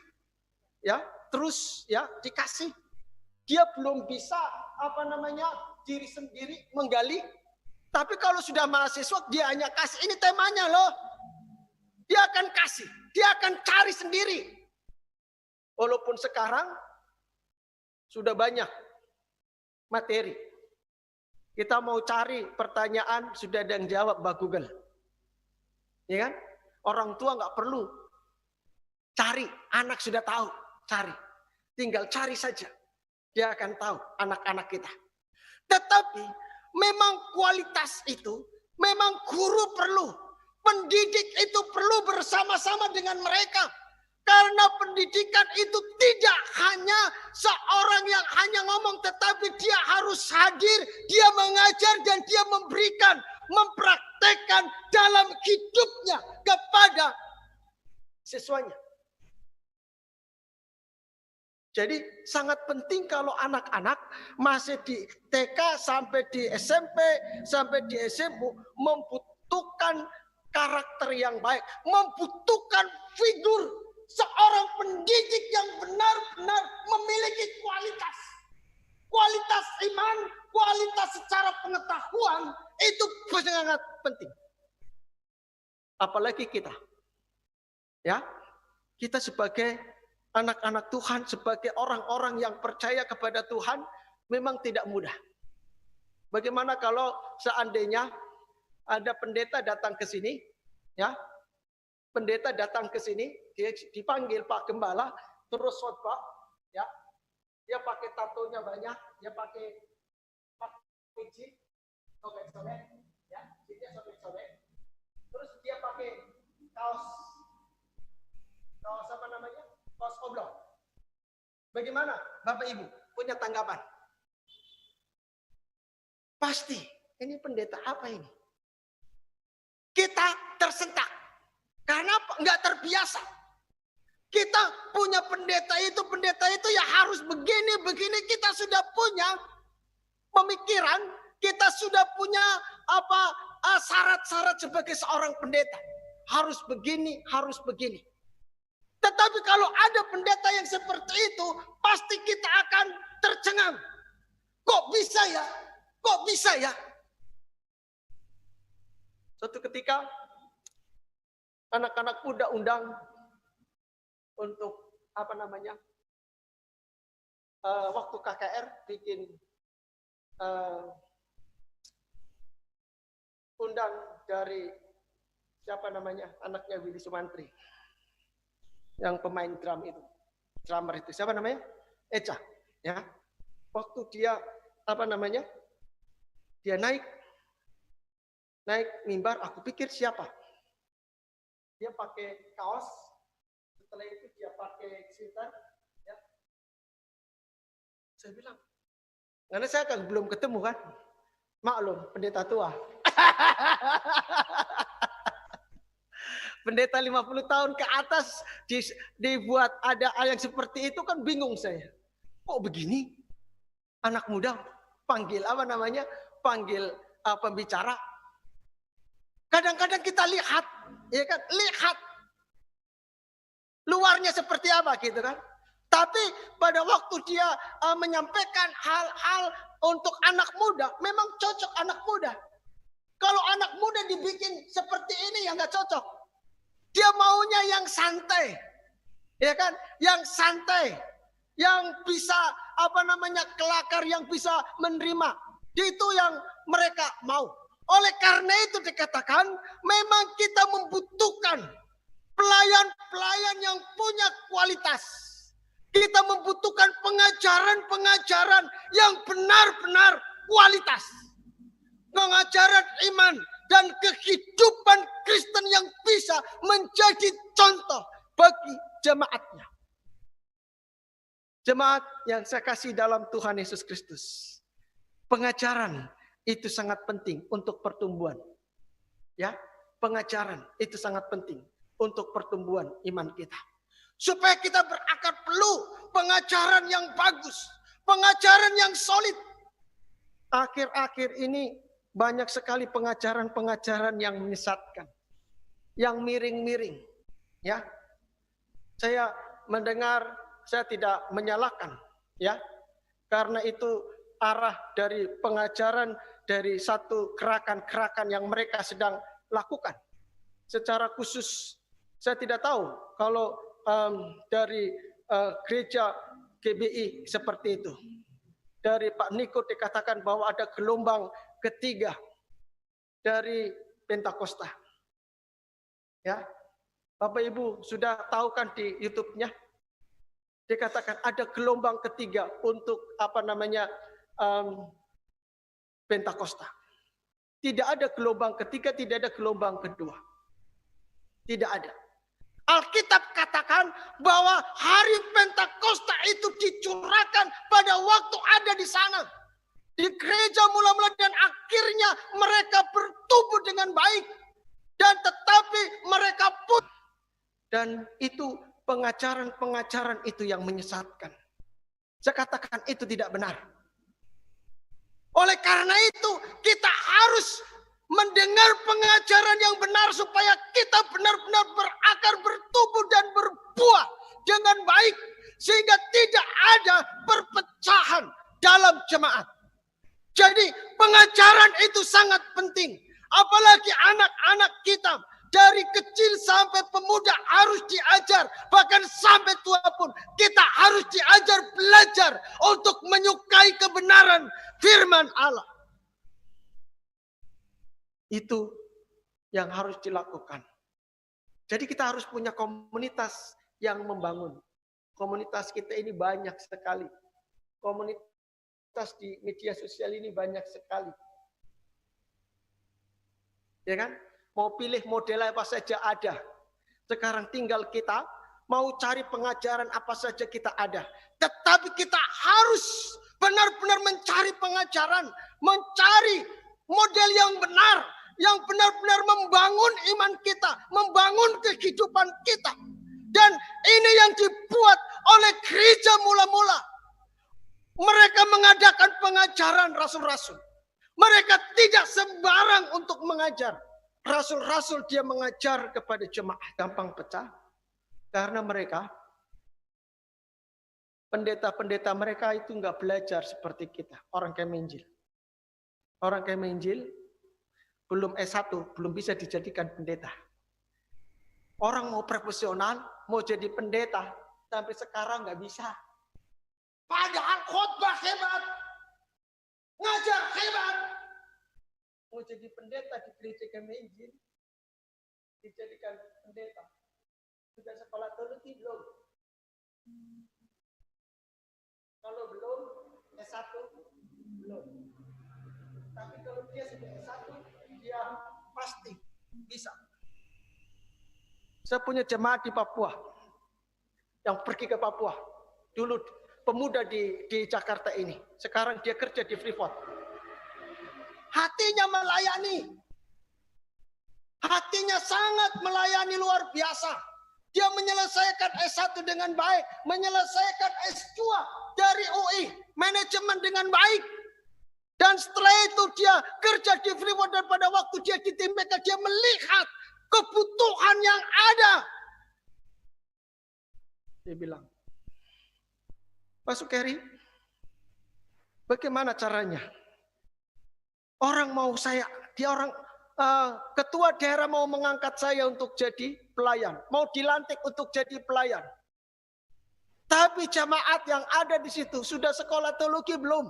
Dia belum bisa diri sendiri menggali. Tapi kalau sudah mahasiswa dia hanya kasih, ini temanya loh. Dia akan kasih, dia akan cari sendiri. Walaupun sekarang sudah banyak materi. Kita mau cari pertanyaan, sudah ada yang jawab Mbak Google. Ya kan? Orang tua nggak perlu cari, anak sudah tahu, cari. Tinggal cari saja. Dia akan tahu anak-anak kita. Tetapi memang kualitas itu, memang guru perlu. Pendidik itu perlu bersama-sama dengan mereka. Karena pendidikan itu tidak hanya seorang yang hanya ngomong, tetapi dia harus hadir, dia mengajar dan dia memberikan, mempraktekkan dalam hidupnya kepada siswanya. Jadi sangat penting kalau anak-anak masih di TK sampai di SMP, sampai di SMU membutuhkan karakter yang baik, membutuhkan figur seorang pendidik yang benar-benar memiliki kualitas. Kualitas iman, kualitas secara pengetahuan itu sangat penting. Apalagi kita. Ya, kita sebagai anak-anak Tuhan, sebagai orang-orang yang percaya kepada Tuhan, memang tidak mudah. Bagaimana kalau seandainya ada pendeta datang ke sini, ya, pendeta datang ke sini, dia dipanggil Pak Gembala, terus khotbah, ya, dia pakai tatonya banyak, dia pakai jeans, sobek-sobek, ya, jeansnya sobek-sobek, terus dia pakai kaos apa namanya, kaos oblong. Bagaimana, Bapak Ibu, punya tanggapan? Pasti, ini pendeta apa ini? Kita tersentak. Karena nggak terbiasa. Kita punya pendeta itu ya harus begini. Kita sudah punya pemikiran, kita sudah punya syarat-syarat sebagai seorang pendeta. Harus begini, harus begini. Tetapi kalau ada pendeta yang seperti itu, pasti kita akan tercengang. Kok bisa ya? Kok bisa ya? Suatu ketika anak-anak muda undang untuk waktu KKR bikin undang dari anaknya Willy Sumantri yang pemain drummer itu siapa namanya, Eca, ya. Waktu dia dia naik mimbar, aku pikir siapa. Dia pakai kaos, setelah itu dia pakai sweater, ya. Saya bilang, karena saya kan belum ketemu kan, maklum pendeta tua. Pendeta 50 tahun ke atas dibuat ada yang seperti itu kan bingung saya. Kok begini? Anak muda panggil panggil pembicara. Kadang-kadang kita lihat, ya kan, lihat luarnya seperti apa gitu kan. Tapi pada waktu dia menyampaikan hal-hal untuk anak muda, memang cocok anak muda. Kalau anak muda dibikin seperti ini ya nggak cocok. Dia maunya yang santai, ya kan? Yang santai, yang bisa kelakar, yang bisa menerima. Itu yang mereka mau. Oleh karena itu dikatakan, memang kita membutuhkan pelayan-pelayan yang punya kualitas. Kita membutuhkan pengajaran-pengajaran yang benar-benar kualitas. Pengajaran iman dan kehidupan Kristen yang bisa menjadi contoh bagi jemaatnya. Jemaat yang saya kasih dalam Tuhan Yesus Kristus. Pengajaran itu sangat penting untuk pertumbuhan. Ya, pengajaran itu sangat penting untuk pertumbuhan iman kita. Supaya kita berakar, perlu pengajaran yang bagus, pengajaran yang solid. Akhir-akhir ini banyak sekali pengajaran-pengajaran yang menyesatkan, yang miring-miring. Ya, saya mendengar, saya tidak menyalahkan, ya, karena itu arah dari pengajaran dari satu gerakan-gerakan yang mereka sedang lakukan. Secara khusus, saya tidak tahu kalau dari gereja GBI seperti itu. Dari Pak Niko dikatakan bahwa ada gelombang ketiga dari Pentakosta. Ya, Bapak Ibu sudah tahu kan di YouTube-nya? Dikatakan ada gelombang ketiga untuk Pentakosta. Tidak ada gelombang ketiga, tidak ada gelombang kedua. Tidak ada. Alkitab katakan bahwa hari Pentakosta itu dicurahkan pada waktu ada di sana. Di gereja mula-mula dan akhirnya mereka bertumbuh dengan baik. Dan tetapi mereka pun. Dan itu pengajaran-pengajaran itu yang menyesatkan. Saya katakan itu tidak benar. Oleh karena itu kita harus mendengar pengajaran yang benar supaya kita benar-benar berakar, bertumbuh dan berbuah dengan baik. Sehingga tidak ada perpecahan dalam jemaat. Jadi pengajaran itu sangat penting. Apalagi anak-anak kita. Dari kecil sampai pemuda harus diajar. Bahkan sampai tua pun kita harus diajar, belajar untuk menyukai kebenaran firman Allah. Itu yang harus dilakukan. Jadi kita harus punya komunitas yang membangun. Komunitas kita ini banyak sekali. Komunitas di media sosial ini banyak sekali. Ya kan? Mau pilih model apa saja ada. Sekarang tinggal kita mau cari pengajaran apa saja kita ada. Tetapi kita harus benar-benar mencari pengajaran. Mencari model yang benar. Yang benar-benar membangun iman kita. Membangun kehidupan kita. Dan ini yang dibuat oleh gereja mula-mula. Mereka mengadakan pengajaran rasul-rasul. Mereka tidak sembarang untuk mengajar. Rasul-rasul dia mengajar kepada jemaat. Gampang pecah. Karena mereka, pendeta-pendeta mereka itu nggak belajar seperti kita. Orang Kemenjil. Orang Kemenjil belum S1, belum bisa dijadikan pendeta. Orang mau profesional, mau jadi pendeta, sampai sekarang nggak bisa. Padahal khotbah hebat. Ngajar hebat. Mau jadi pendeta di gereja Kemenjil, dijadikan pendeta. Sudah sekolah teologi belum? Kalau belum, S1 belum. Tapi kalau dia sudah S1, dia pasti bisa. Saya punya jemaat di Papua, yang pergi ke Papua. Dulu pemuda di Jakarta ini, sekarang dia kerja di Freeport. Hatinya melayani. Hatinya sangat melayani luar biasa. Dia menyelesaikan S1 dengan baik. Menyelesaikan S2 dari UI. Manajemen dengan baik. Dan setelah itu dia kerja di Freeport. Dan pada waktu dia di Timika, dia melihat kebutuhan yang ada. Dia bilang, Pak Sukeri, bagaimana caranya? Orang mau saya, ketua daerah mau mengangkat saya untuk jadi pelayan, mau dilantik untuk jadi pelayan. Tapi jamaat yang ada di situ sudah sekolah teologi belum?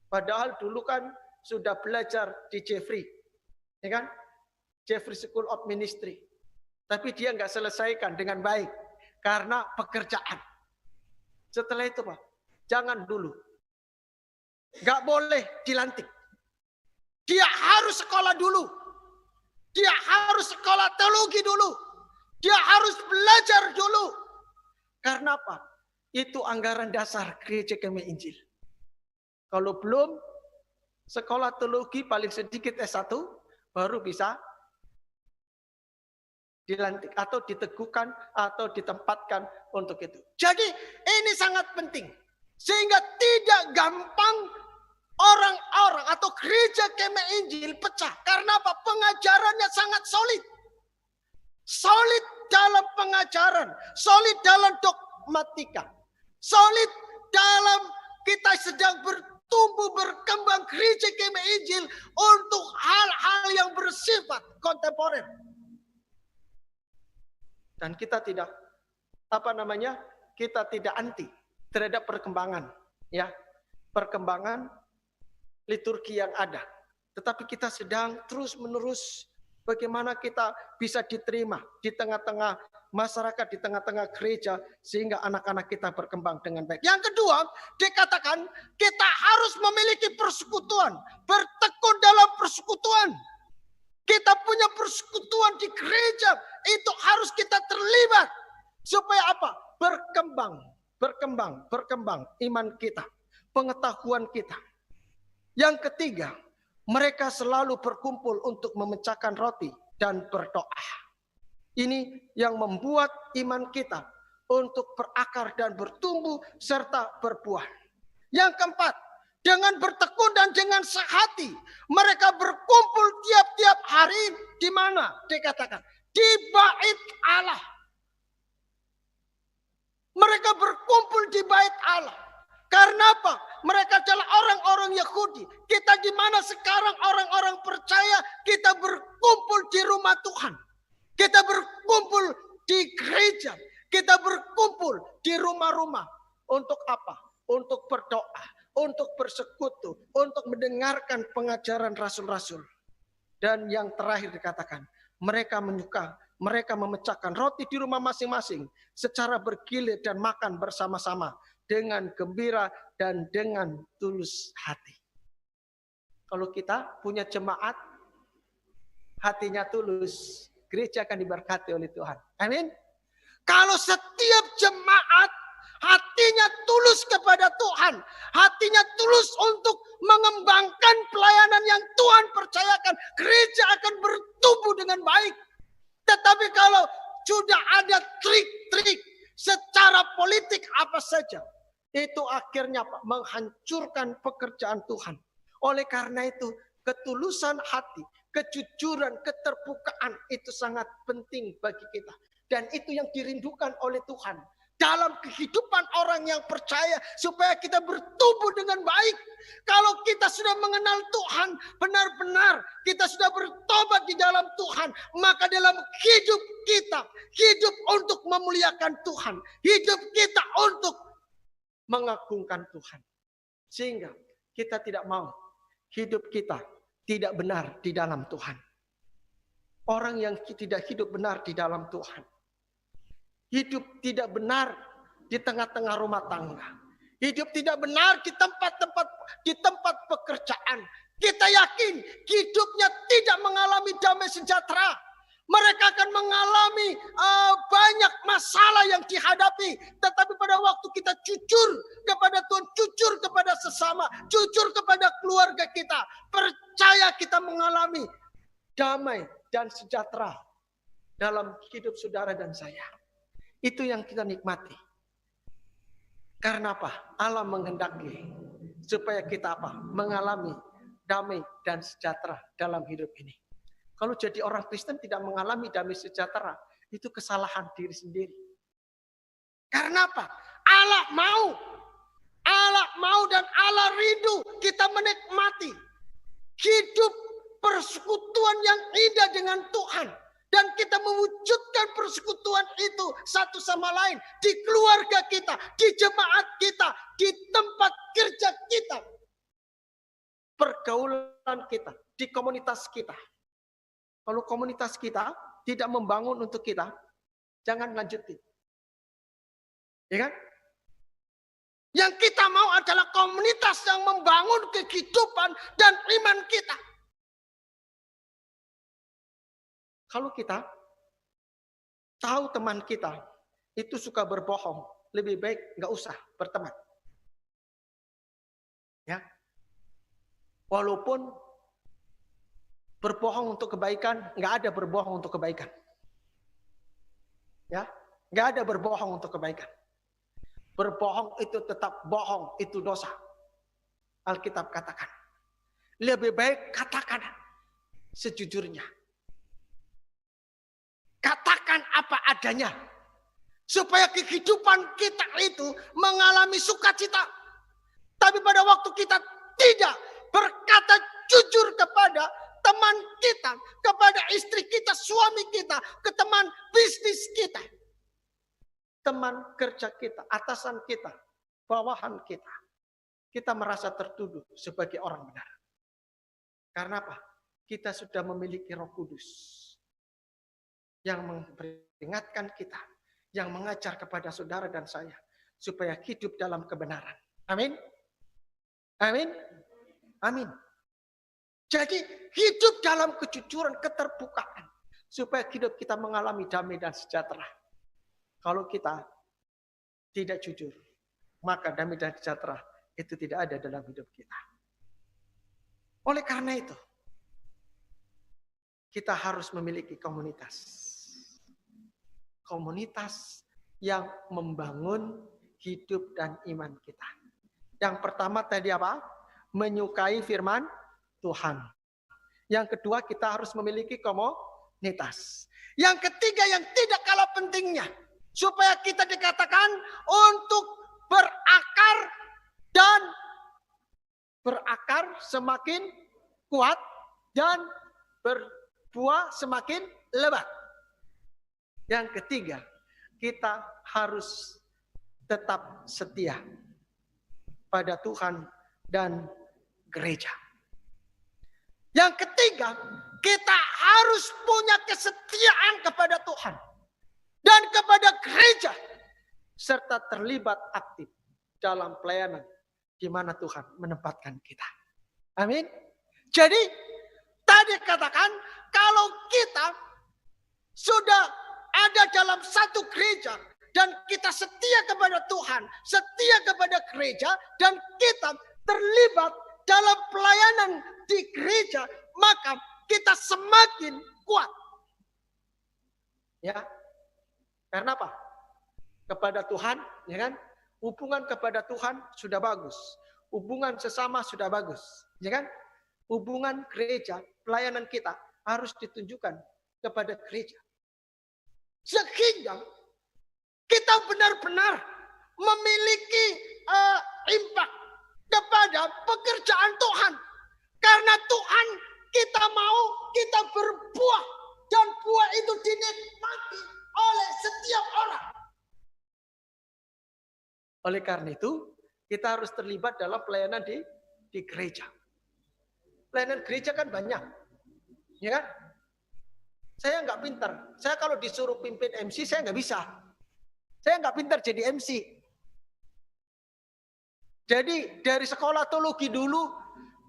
Padahal dulu kan sudah belajar di Jeffrey, ya kan? Jeffrey School of Ministry. Tapi dia nggak selesaikan dengan baik karena pekerjaan. Setelah itu Pak, jangan dulu. Nggak boleh dilantik. Dia harus sekolah dulu. Dia harus sekolah teologi dulu. Dia harus belajar dulu. Karena apa? Itu anggaran dasar gereja Kemeh Injil. Kalau belum, sekolah teologi paling sedikit S1, baru bisa dilantik atau diteguhkan atau ditempatkan untuk itu. Jadi ini sangat penting. Sehingga tidak gampang orang-orang atau gereja Kemeh Injil pecah. Karena apa? Pengajarannya sangat solid. Solid dalam pengajaran. Solid dalam dogmatika. Solid dalam kita sedang bertumbuh berkembang gereja Kemeh Injil untuk hal-hal yang bersifat kontemporer. Dan kita tidak kita tidak anti terhadap perkembangan, ya, perkembangan liturgi yang ada. Tetapi kita sedang terus-menerus bagaimana kita bisa diterima di tengah-tengah masyarakat, di tengah-tengah gereja, sehingga anak-anak kita berkembang dengan baik. Yang kedua, dikatakan kita harus memiliki persekutuan, bertekun dalam persekutuan. Kita punya persekutuan di gereja, itu harus kita terlibat. Supaya apa? Berkembang iman kita, pengetahuan kita. Yang ketiga, mereka selalu berkumpul untuk memecahkan roti dan berdoa. Ini yang membuat iman kita untuk berakar dan bertumbuh serta berbuah. Yang keempat, dengan bertekun dan dengan sehati, mereka berkumpul tiap-tiap hari di mana? Dikatakan di bait Allah. Mereka berkumpul di bait Allah. Karena apa? Mereka adalah orang-orang Yahudi. Kita di mana sekarang orang-orang percaya, kita berkumpul di rumah Tuhan. Kita berkumpul di gereja. Kita berkumpul di rumah-rumah. Untuk apa? Untuk berdoa. Untuk bersekutu. Untuk mendengarkan pengajaran rasul-rasul. Dan yang terakhir dikatakan, mereka memecahkan roti di rumah masing-masing secara bergilir dan makan bersama-sama dengan gembira dan dengan tulus hati. Kalau kita punya jemaat hatinya tulus, gereja akan diberkati oleh Tuhan. Amin. Kalau setiap jemaat hatinya tulus kepada Tuhan, hatinya tulus untuk mengembangkan pelayanan yang Tuhan percayakan, gereja akan bertumbuh dengan baik. Tetapi kalau sudah ada trik-trik secara politik apa saja, itu akhirnya Pak, menghancurkan pekerjaan Tuhan. Oleh karena itu, ketulusan hati, kejujuran, keterbukaan itu sangat penting bagi kita. Dan itu yang dirindukan oleh Tuhan dalam kehidupan orang yang percaya, supaya kita bertumbuh dengan baik. Kalau kita sudah mengenal Tuhan, benar-benar kita sudah bertobat di dalam Tuhan, maka dalam hidup kita, hidup untuk memuliakan Tuhan, hidup kita untuk mengagungkan Tuhan. Sehingga kita tidak mau hidup kita tidak benar di dalam Tuhan. Orang yang tidak hidup benar di dalam Tuhan, hidup tidak benar di tengah-tengah rumah tangga, hidup tidak benar di tempat pekerjaan. Kita yakin hidupnya tidak mengalami damai sejahtera. Mereka akan mengalami banyak masalah yang dihadapi. Tetapi pada waktu kita jujur kepada Tuhan, jujur kepada sesama, jujur kepada keluarga kita, percaya kita mengalami damai dan sejahtera dalam hidup saudara dan saya. Itu yang kita nikmati. Karena apa? Allah menghendaki supaya kita apa? Mengalami damai dan sejahtera dalam hidup ini. Kalau jadi orang Kristen tidak mengalami damai sejahtera, itu kesalahan diri sendiri. Karena apa? Allah mau dan Allah rindu kita menikmati hidup persekutuan yang indah dengan Tuhan. Dan kita mewujudkan persekutuan itu satu sama lain di keluarga kita, di jemaat kita, di tempat kerja kita, pergaulan kita, di komunitas kita. Kalau komunitas kita tidak membangun untuk kita, jangan lanjutin. Ya kan? Yang kita mau adalah komunitas yang membangun kehidupan dan iman kita. Kalau kita tahu teman kita itu suka berbohong, lebih baik nggak usah berteman. Ya, walaupun berbohong untuk kebaikan, nggak ada berbohong untuk kebaikan. Ya, nggak ada berbohong untuk kebaikan. Berbohong itu tetap bohong, itu dosa. Alkitab katakan, lebih baik katakan sejujurnya. Katakan apa adanya. Supaya kehidupan kita itu mengalami sukacita. Tapi pada waktu kita tidak berkata jujur kepada teman kita, kepada istri kita, suami kita, ke teman bisnis kita, teman kerja kita, atasan kita, bawahan kita, kita merasa tertuduh sebagai orang benar. Karena apa? Kita sudah memiliki Roh Kudus yang memperingatkan kita, yang mengajar kepada saudara dan saya, supaya hidup dalam kebenaran. Amin. Amin. Amin. Jadi hidup dalam kejujuran, keterbukaan, supaya hidup kita mengalami damai dan sejahtera. Kalau kita tidak jujur, maka damai dan sejahtera itu tidak ada dalam hidup kita. Oleh karena itu, kita harus memiliki komunitas. Komunitas yang membangun hidup dan iman kita. Yang pertama tadi apa? Menyukai firman Tuhan. Yang kedua, kita harus memiliki komunitas. Yang ketiga yang tidak kalah pentingnya, supaya kita dikatakan untuk berakar semakin kuat dan berbuah semakin lebat. Yang ketiga, kita harus tetap setia pada Tuhan dan gereja. Yang ketiga, kita harus punya kesetiaan kepada Tuhan dan kepada gereja, serta terlibat aktif dalam pelayanan di mana Tuhan menempatkan kita. Amin. Jadi, tadi katakan, kalau kita sudah ada dalam satu gereja dan kita setia kepada Tuhan, setia kepada gereja, dan kita terlibat dalam pelayanan di gereja, maka kita semakin kuat. Ya. Karena apa? Kepada Tuhan, ya kan? Hubungan kepada Tuhan sudah bagus. Hubungan sesama sudah bagus, ya kan? Hubungan gereja, pelayanan kita harus ditunjukkan kepada gereja. Sehingga kita benar-benar memiliki impact kepada pekerjaan Tuhan. Karena Tuhan kita mau kita berbuah. Dan buah itu dinikmati oleh setiap orang. Oleh karena itu, kita harus terlibat dalam pelayanan di gereja. Pelayanan gereja kan banyak. Ya kan? Saya nggak pintar. Saya kalau disuruh pimpin MC, saya nggak bisa. Saya nggak pintar jadi MC. Jadi dari sekolah teologi dulu,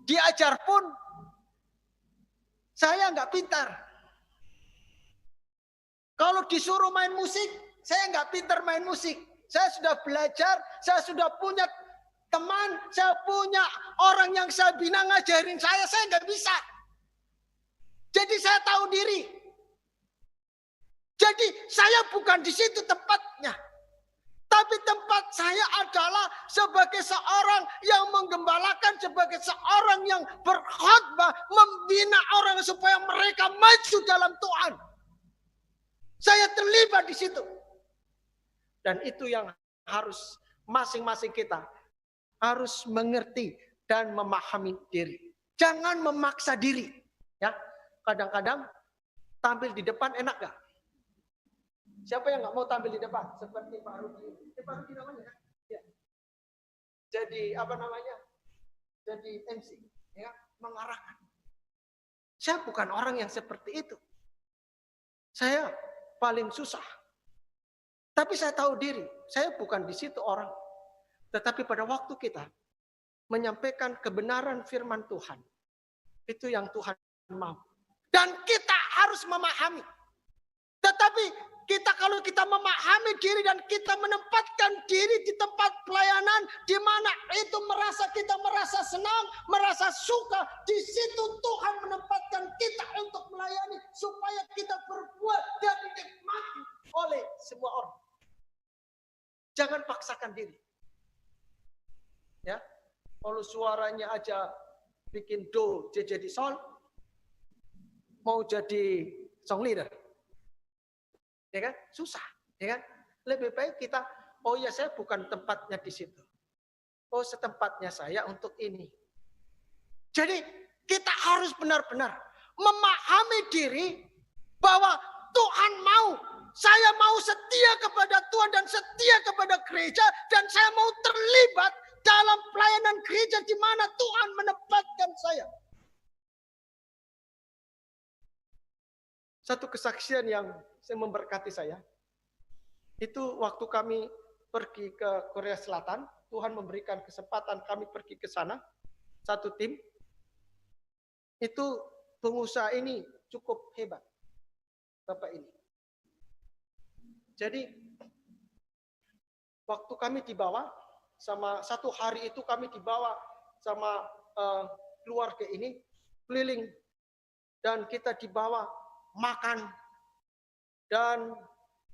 diajar pun, saya nggak pintar. Kalau disuruh main musik, saya nggak pintar main musik. Saya sudah belajar, saya sudah punya teman, saya punya orang yang saya bina ngajarin saya nggak bisa. Jadi saya tahu diri. Jadi saya bukan di situ tempatnya. Tapi tempat saya adalah sebagai seorang yang menggembalakan, sebagai seorang yang berkhotbah, membina orang supaya mereka maju dalam Tuhan. Saya terlibat di situ. Dan itu yang harus masing-masing kita harus mengerti dan memahami diri. Jangan memaksa diri. Ya, kadang-kadang tampil di depan enak gak? Siapa yang nggak mau tampil di depan? Seperti Pak Rudi. Pak Rudi namanya kan? Ya. Jadi apa namanya? Jadi MC, ya, mengarahkan. Saya bukan orang yang seperti itu. Saya paling susah. Tapi saya tahu diri, saya bukan di situ orang. Tetapi pada waktu kita menyampaikan kebenaran firman Tuhan, itu yang Tuhan mau. Dan kita harus memahami. Tetapi kalau kita memahami diri dan kita menempatkan diri di tempat pelayanan di mana itu kita merasa senang, merasa suka, di situ Tuhan menempatkan kita untuk melayani supaya kita berbuat dan dinikmati oleh semua orang. Jangan paksakan diri. Ya. Kalau suaranya aja bikin do jadi sol, mau jadi song leader. Ya kan? Susah, ya kan? Lebih baik kita, oh ya saya bukan tempatnya di situ. Oh setempatnya saya untuk ini. Jadi kita harus benar-benar memahami diri bahwa Tuhan mau, saya mau setia kepada Tuhan dan setia kepada gereja, dan saya mau terlibat dalam pelayanan gereja di mana Tuhan menempatkan saya. Satu kesaksian yang memberkati saya, itu waktu kami pergi ke Korea Selatan, Tuhan memberikan kesempatan kami pergi ke sana, satu tim. Itu pengusaha ini cukup hebat, Bapak ini. Jadi, waktu kami dibawa, sama satu hari itu kami dibawa sama keluarga ini, keliling, dan kita dibawa makan, dan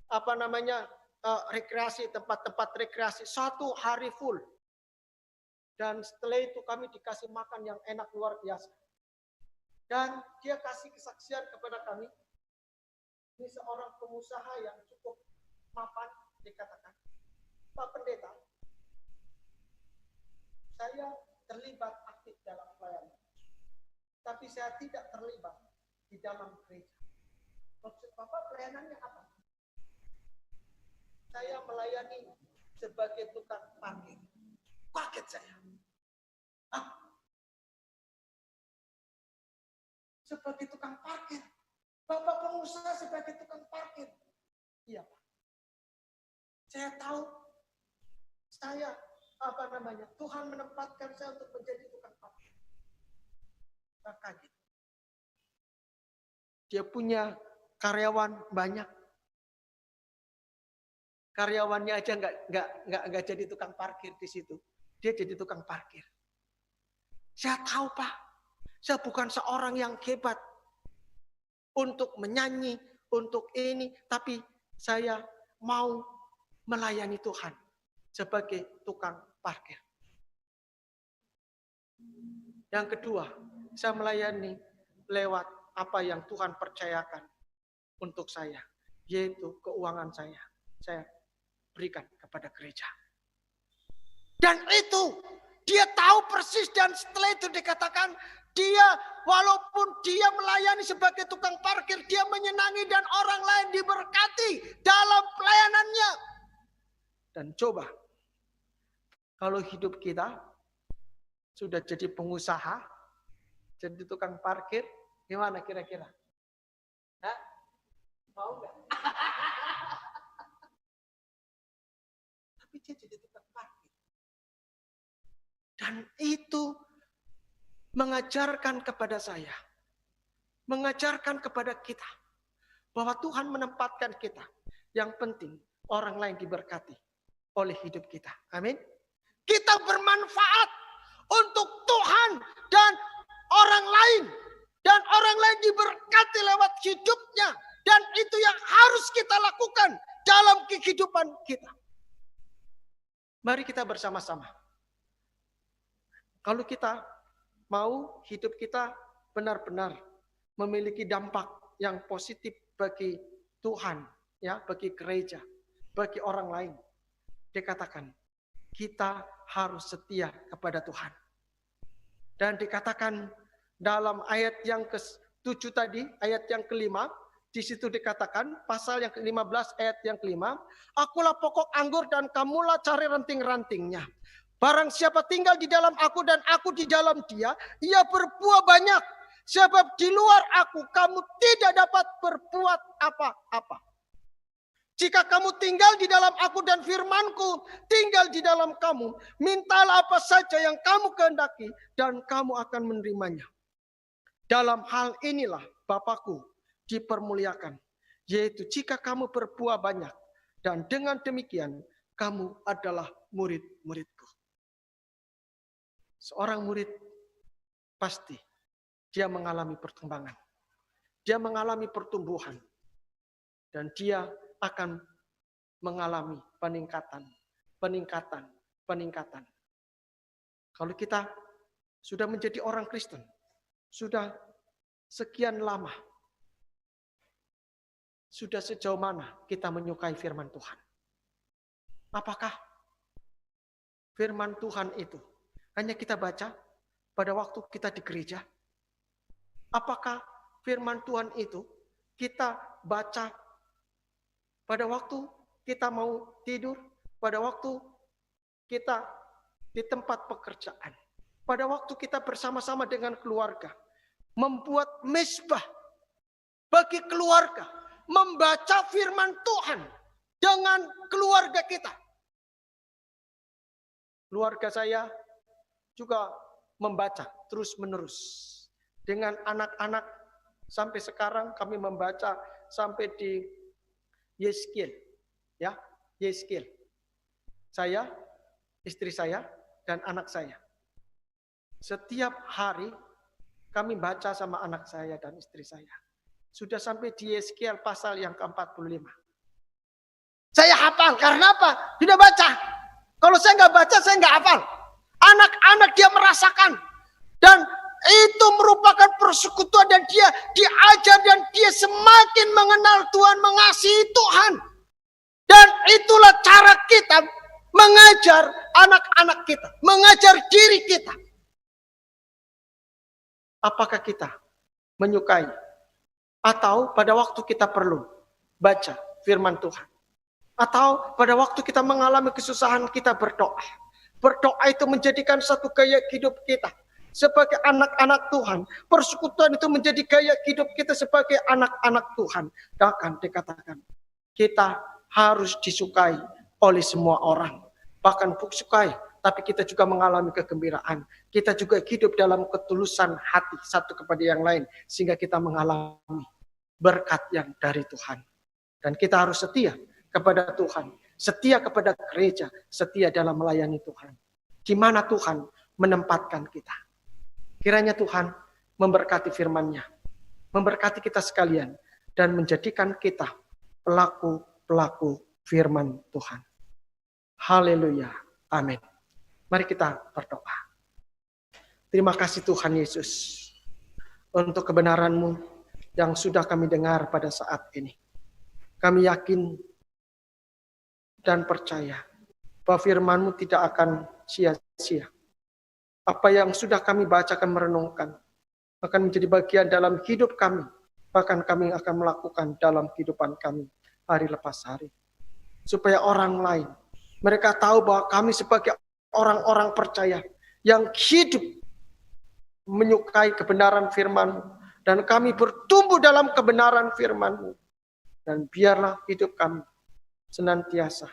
apa namanya rekreasi, tempat-tempat rekreasi, satu hari full. Dan setelah itu kami dikasih makan yang enak luar biasa. Dan dia kasih kesaksian kepada kami. Ini seorang pengusaha yang cukup mapan, dikatakan, Pak Pendeta, saya terlibat aktif dalam pelayanan, tapi saya tidak terlibat di dalam gereja. Maksud Bapak pelayanannya apa? Saya melayani sebagai tukang parkir. Kaget saya. Hah? Sebagai tukang parkir? Bapak pengusaha sebagai tukang parkir? Iya Pak. Saya tahu, Tuhan menempatkan saya untuk menjadi tukang parkir. Saya kaget. Dia punya karyawan banyak. Karyawannya aja nggak jadi tukang parkir di situ. Dia jadi tukang parkir. Saya tahu Pak, saya bukan seorang yang hebat untuk menyanyi, untuk ini, tapi saya mau melayani Tuhan sebagai tukang parkir. Yang kedua, saya melayani lewat apa yang Tuhan percayakan untuk saya, yaitu keuangan saya berikan kepada gereja. Dan itu dia tahu persis, dan setelah itu dikatakan dia walaupun dia melayani sebagai tukang parkir, dia menyenangi dan orang lain diberkati dalam pelayanannya. Dan coba kalau hidup kita sudah jadi pengusaha, jadi tukang parkir, gimana kira-kira? Hah? Mau nggak? Tapi dia jadi tukang parkir. Dan itu mengajarkan kepada saya, mengajarkan kepada kita, bahwa Tuhan menempatkan kita. Yang penting orang lain diberkati oleh hidup kita. Amin. Kita bermanfaat untuk Tuhan dan orang lain. Dan orang lain diberkati lewat hidupnya. Dan itu yang harus kita lakukan dalam kehidupan kita. Mari kita bersama-sama. Kalau kita mau hidup kita benar-benar memiliki dampak yang positif bagi Tuhan, ya, bagi gereja, bagi orang lain. Dikatakan, kita harus setia kepada Tuhan. Dan dikatakan dalam ayat yang ke-7 tadi, ayat yang ke-5, di situ dikatakan, pasal yang ke-15 ayat yang ke-5, akulah pokok anggur dan kamulah cari ranting-rantingnya. Barang siapa tinggal di dalam aku dan aku di dalam dia, ia berbuah banyak. Sebab di luar aku kamu tidak dapat berbuat apa-apa. Jika kamu tinggal di dalam aku dan firmanku tinggal di dalam kamu, mintalah apa saja yang kamu kehendaki dan kamu akan menerimanya. Dalam hal inilah Bapakku dipermuliakan, yaitu jika kamu berbuah banyak, dan dengan demikian kamu adalah murid-muridku. Seorang murid pasti dia mengalami perkembangan, dia mengalami pertumbuhan, dan dia akan mengalami peningkatan. Kalau kita sudah menjadi orang Kristen, sudah sekian lama, sudah sejauh mana kita menyukai firman Tuhan? Apakah firman Tuhan itu hanya kita baca pada waktu kita di gereja? Apakah firman Tuhan itu kita baca pada waktu kita mau tidur, pada waktu kita di tempat pekerjaan, pada waktu kita bersama-sama dengan keluarga, membuat mezbah bagi keluarga, membaca firman Tuhan dengan keluarga kita. Keluarga saya juga membaca terus-menerus. Dengan anak-anak sampai sekarang kami membaca sampai di Yeskiel, ya, Yeskiel. Saya, istri saya, dan anak saya. Setiap hari kami baca sama anak saya dan istri saya. Sudah sampai di Yeskiel pasal yang ke-45. Saya hafal, karena apa? Sudah baca. Kalau saya nggak baca, saya nggak hafal. Anak-anak dia merasakan. Dan itu merupakan persekutuan dan dia diajar dan dia semakin mengenal Tuhan, mengasihi Tuhan. Dan itulah cara kita mengajar anak-anak kita, mengajar diri kita. Apakah kita menyukai atau pada waktu kita perlu baca firman Tuhan? Atau pada waktu kita mengalami kesusahan kita berdoa. Berdoa itu menjadikan satu gaya hidup kita. Sebagai anak-anak Tuhan, persekutuan itu menjadi gaya hidup kita sebagai anak-anak Tuhan. Bahkan dikatakan, kita harus disukai oleh semua orang. Bahkan bukan sukai, tapi kita juga mengalami kegembiraan. Kita juga hidup dalam ketulusan hati satu kepada yang lain. Sehingga kita mengalami berkat yang dari Tuhan. Dan kita harus setia kepada Tuhan. Setia kepada gereja, setia dalam melayani Tuhan. Di mana Tuhan menempatkan kita. Kiranya Tuhan memberkati firman-Nya, memberkati kita sekalian, dan menjadikan kita pelaku-pelaku firman Tuhan. Haleluya. Amin. Mari kita berdoa. Terima kasih Tuhan Yesus, untuk kebenaran-Mu yang sudah kami dengar pada saat ini. Kami yakin dan percaya bahwa firman-Mu tidak akan sia-sia. Apa yang sudah kami bacakan merenungkan akan menjadi bagian dalam hidup kami. Bahkan kami akan melakukan dalam kehidupan kami hari lepas hari. Supaya orang lain, mereka tahu bahwa kami sebagai orang-orang percaya yang hidup menyukai kebenaran firman-Mu. Dan kami bertumbuh dalam kebenaran firman-Mu. Dan biarlah hidup kami senantiasa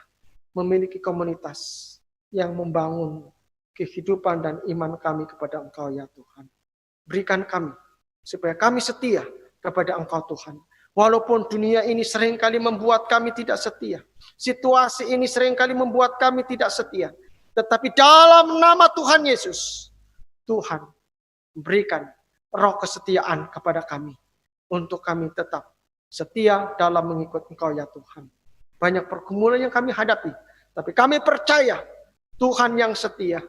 memiliki komunitas yang membangun kehidupan dan iman kami kepada Engkau ya Tuhan. Berikan kami supaya kami setia kepada Engkau Tuhan. Walaupun dunia ini seringkali membuat kami tidak setia. Situasi ini seringkali membuat kami tidak setia. Tetapi dalam nama Tuhan Yesus, Tuhan berikan roh kesetiaan kepada kami. Untuk kami tetap setia dalam mengikut Engkau ya Tuhan. Banyak pergumulan yang kami hadapi. Tapi kami percaya Tuhan yang setia.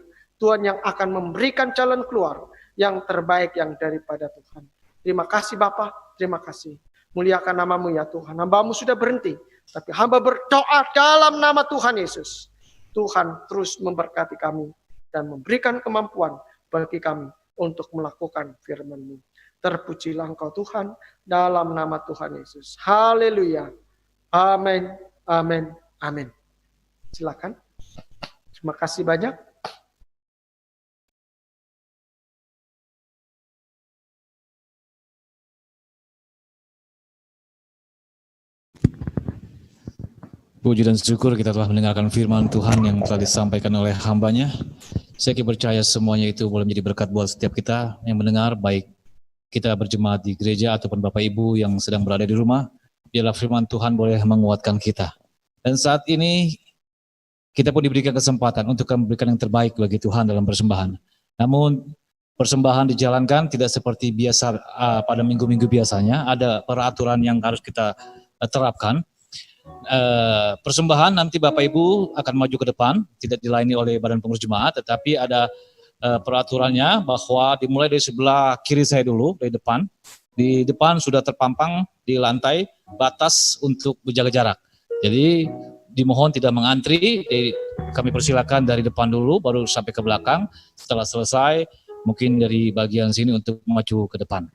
Tuhan yang akan memberikan jalan keluar yang terbaik yang daripada Tuhan. Terima kasih Bapa, terima kasih. Muliakan nama-Mu ya Tuhan. Hamba-Mu sudah berhenti, tapi hamba berdoa dalam nama Tuhan Yesus. Tuhan terus memberkati kami dan memberikan kemampuan bagi kami untuk melakukan firman-Mu. Terpujilah Engkau Tuhan, dalam nama Tuhan Yesus. Haleluya. Amin, amin, amin. Silakan. Terima kasih banyak. Puji dan syukur kita telah mendengarkan firman Tuhan yang telah disampaikan oleh hamba-Nya. Saya percaya semuanya itu boleh menjadi berkat buat setiap kita yang mendengar, baik kita berjemaat di gereja ataupun Bapak Ibu yang sedang berada di rumah. Biarlah firman Tuhan boleh menguatkan kita. Dan saat ini kita pun diberikan kesempatan untuk memberikan yang terbaik bagi Tuhan dalam persembahan. Namun persembahan dijalankan tidak seperti biasa pada minggu-minggu biasanya. Ada peraturan yang harus kita terapkan. Persembahan nanti Bapak Ibu akan maju ke depan, tidak dilayani oleh badan pengurus jemaat, tetapi ada peraturannya bahwa dimulai dari sebelah kiri saya dulu, dari depan. Di depan sudah terpampang di lantai batas untuk menjaga jarak. Jadi dimohon tidak mengantri, kami persilakan dari depan dulu baru sampai ke belakang. Setelah selesai mungkin dari bagian sini untuk maju ke depan.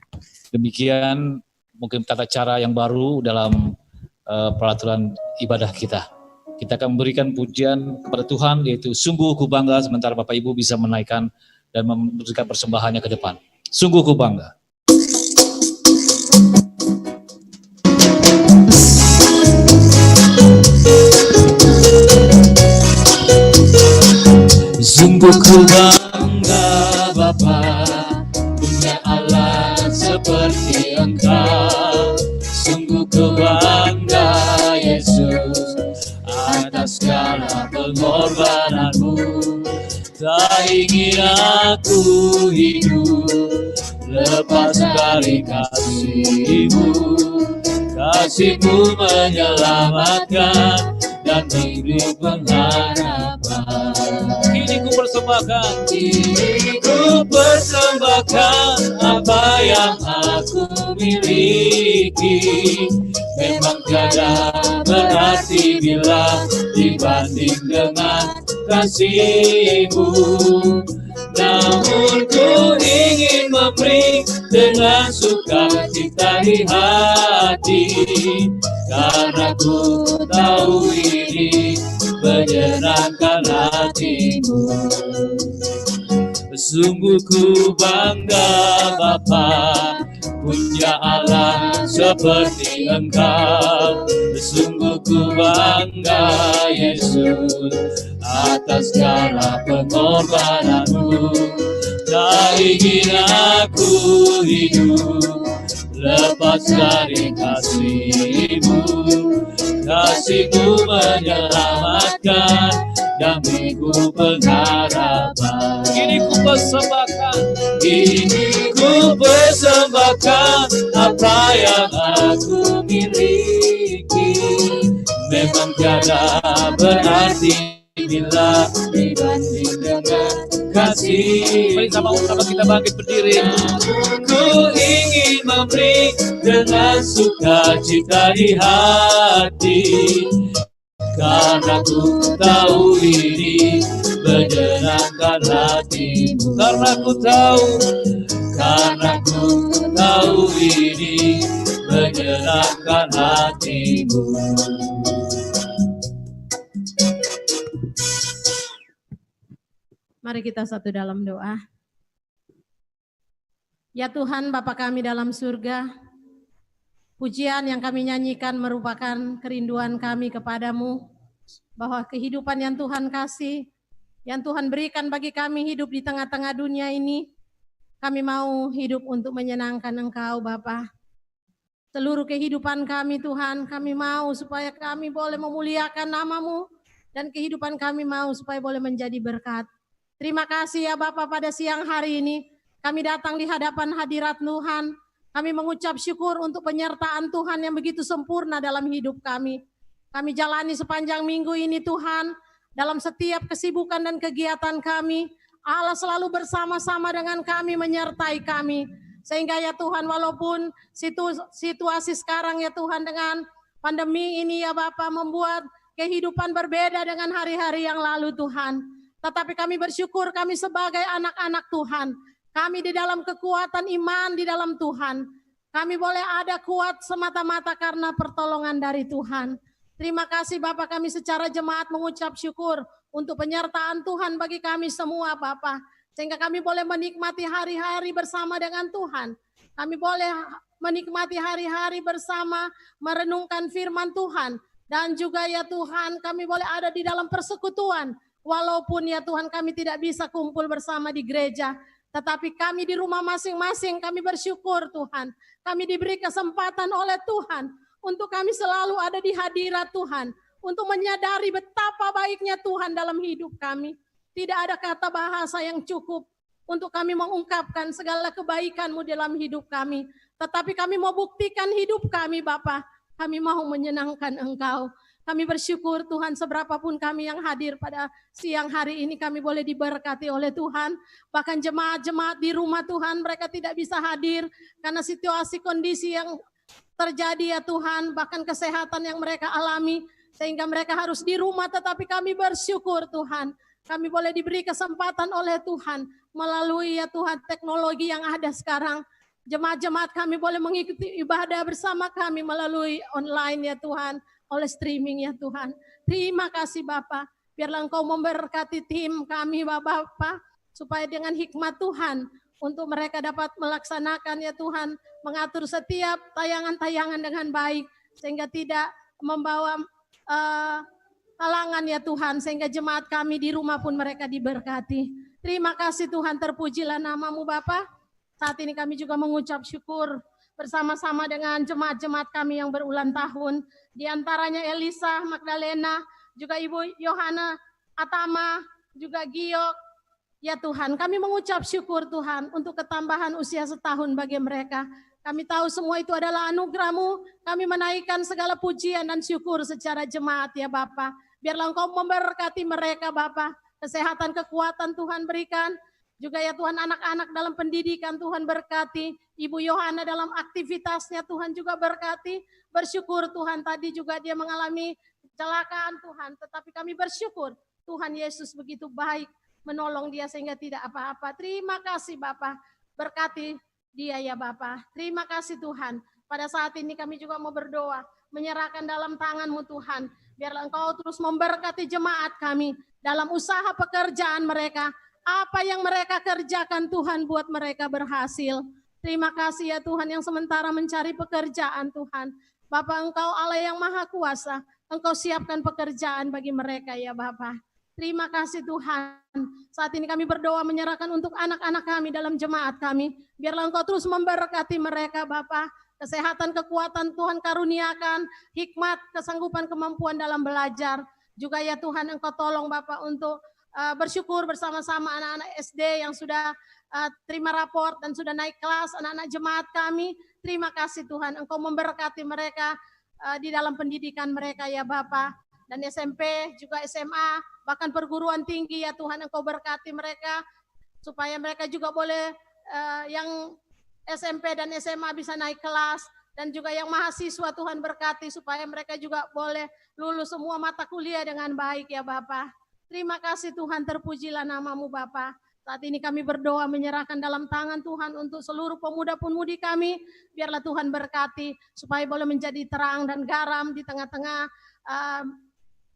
Demikian mungkin tata cara yang baru dalam peraturan ibadah kita. Kita akan memberikan pujian kepada Tuhan, yaitu sungguh ku bangga, sementara Bapak Ibu bisa menaikkan dan memberikan persembahannya ke depan. Sungguh ku bangga. Sungguh ku bangga Bapa, punya Allah seperti Engkau. Sungguh ku bangga Yesus atas segala pengorbananmu. Tak ingin aku hidup lepas dari kasih-Mu. Kasih-Mu menyelamatkan dan hidup pengharapan. Kini ku persembahkan apa yang aku miliki. Memang tiada berarti bila dibanding dengan kasih-Mu. Namun ku ingin memberi dengan sukacita di hati, karena ku tahu ini menyenangkan hati-Mu. Sungguh ku bangga Bapa, punya Allah seperti Engkau. Sungguh ku bangga Yesus atas segala pengorbananmu. Tak ingin aku hidup lepas dari kasih-Mu. Kasih-Mu menyelamatkan dan minggu pengharapan. Kini ku persembahkan apa yang aku miliki. Memang tiada berarti bila dibanding dengan kasih. Mari sama-sama kita bangkit berdiri. Ku ingin memberi dengan sukacita di hati, karena ku tahu ini menyenangkan hati-Mu. Karena ku tahu ini menyenangkan hati-Mu. Mari kita satu dalam doa. Ya Tuhan, Bapa kami dalam surga, pujian yang kami nyanyikan merupakan kerinduan kami kepadamu, bahwa kehidupan yang Tuhan kasih, yang Tuhan berikan bagi kami hidup di tengah-tengah dunia ini, kami mau hidup untuk menyenangkan Engkau Bapa. Seluruh kehidupan kami Tuhan, kami mau supaya kami boleh memuliakan nama-Mu, dan kehidupan kami mau supaya boleh menjadi berkat. Terima kasih ya Bapa, pada siang hari ini kami datang di hadapan hadirat Tuhan. Kami mengucap syukur untuk penyertaan Tuhan yang begitu sempurna dalam hidup kami. Kami jalani sepanjang minggu ini Tuhan, dalam setiap kesibukan dan kegiatan kami, Allah selalu bersama-sama dengan kami, menyertai kami. Sehingga ya Tuhan, walaupun situasi sekarang ya Tuhan dengan pandemi ini ya Bapa membuat kehidupan berbeda dengan hari-hari yang lalu Tuhan. Tetapi kami bersyukur kami sebagai anak-anak Tuhan. Kami di dalam kekuatan iman di dalam Tuhan. Kami boleh ada kuat semata-mata karena pertolongan dari Tuhan. Terima kasih Bapak, kami secara jemaat mengucap syukur untuk penyertaan Tuhan bagi kami semua Bapak. Sehingga kami boleh menikmati hari-hari bersama dengan Tuhan. Kami boleh menikmati hari-hari bersama merenungkan firman Tuhan. Dan juga ya Tuhan kami boleh ada di dalam persekutuan. Walaupun ya Tuhan kami tidak bisa kumpul bersama di gereja. Tetapi kami di rumah masing-masing kami bersyukur Tuhan. Kami diberi kesempatan oleh Tuhan untuk kami selalu ada di hadirat Tuhan. Untuk menyadari betapa baiknya Tuhan dalam hidup kami. Tidak ada kata bahasa yang cukup untuk kami mengungkapkan segala kebaikan-Mu dalam hidup kami. Tetapi kami mau buktikan hidup kami Bapa. Kami mau menyenangkan Engkau. Kami bersyukur Tuhan seberapapun kami yang hadir pada siang hari ini kami boleh diberkati oleh Tuhan. Bahkan jemaat-jemaat di rumah Tuhan mereka tidak bisa hadir karena situasi kondisi yang terjadi ya Tuhan. Bahkan kesehatan yang mereka alami sehingga mereka harus di rumah, tetapi kami bersyukur Tuhan. Kami boleh diberi kesempatan oleh Tuhan melalui ya Tuhan teknologi yang ada sekarang. Jemaat-jemaat kami boleh mengikuti ibadah bersama kami melalui online ya Tuhan. Oleh streaming ya Tuhan. Terima kasih Bapak. Biarlah Engkau memberkati tim kami Bapak. Supaya dengan hikmat Tuhan. Untuk mereka dapat melaksanakan ya Tuhan. Mengatur setiap tayangan-tayangan dengan baik. Sehingga tidak membawa halangan ya Tuhan. Sehingga jemaat kami di rumah pun mereka diberkati. Terima kasih Tuhan, terpujilah nama-Mu Bapak. Saat ini kami juga mengucap syukur bersama-sama dengan jemaat-jemaat kami yang berulang tahun. Di antaranya Elisa, Magdalena, juga Ibu Yohana, Atama, juga Giok. Ya Tuhan, kami mengucap syukur Tuhan untuk ketambahan usia setahun bagi mereka. Kami tahu semua itu adalah anugerah-Mu. Kami menaikkan segala pujian dan syukur secara jemaat ya Bapa. Biarlah Engkau memberkati mereka Bapa. Kesehatan, kekuatan Tuhan berikan. Juga ya Tuhan anak-anak dalam pendidikan Tuhan berkati. Ibu Yohana dalam aktivitasnya Tuhan juga berkati. Bersyukur Tuhan tadi juga dia mengalami kecelakaan Tuhan. Tetapi kami bersyukur Tuhan Yesus begitu baik menolong dia sehingga tidak apa-apa. Terima kasih Bapak. Berkati dia ya Bapak. Terima kasih Tuhan. Pada saat ini kami juga mau berdoa. Menyerahkan dalam tangan-Mu Tuhan. Biarlah Engkau terus memberkati jemaat kami. Dalam usaha pekerjaan mereka. Apa yang mereka kerjakan Tuhan buat mereka berhasil. Terima kasih ya Tuhan yang sementara mencari pekerjaan Tuhan. Bapak Engkau Allah yang Maha Kuasa. Engkau siapkan pekerjaan bagi mereka ya Bapak. Terima kasih Tuhan. Saat ini kami berdoa menyerahkan untuk anak-anak kami dalam jemaat kami. Biarlah Engkau terus memberkati mereka Bapak. Kesehatan, kekuatan Tuhan karuniakan. Hikmat, kesanggupan, kemampuan dalam belajar. Juga ya Tuhan Engkau tolong Bapak untuk bersyukur bersama-sama anak-anak SD yang sudah terima raport dan sudah naik kelas, anak-anak jemaat kami. Terima kasih Tuhan, Engkau memberkati mereka di dalam pendidikan mereka ya Bapak. Dan SMP, juga SMA, bahkan perguruan tinggi ya Tuhan, Engkau berkati mereka. Supaya mereka juga boleh yang SMP dan SMA bisa naik kelas. Dan juga yang mahasiswa Tuhan berkati supaya mereka juga boleh lulus semua mata kuliah dengan baik ya Bapak. Terima kasih Tuhan, terpujilah nama-Mu Bapa. Saat ini kami berdoa menyerahkan dalam tangan Tuhan untuk seluruh pemuda-pemudi kami. Biarlah Tuhan berkati supaya boleh menjadi terang dan garam di tengah-tengah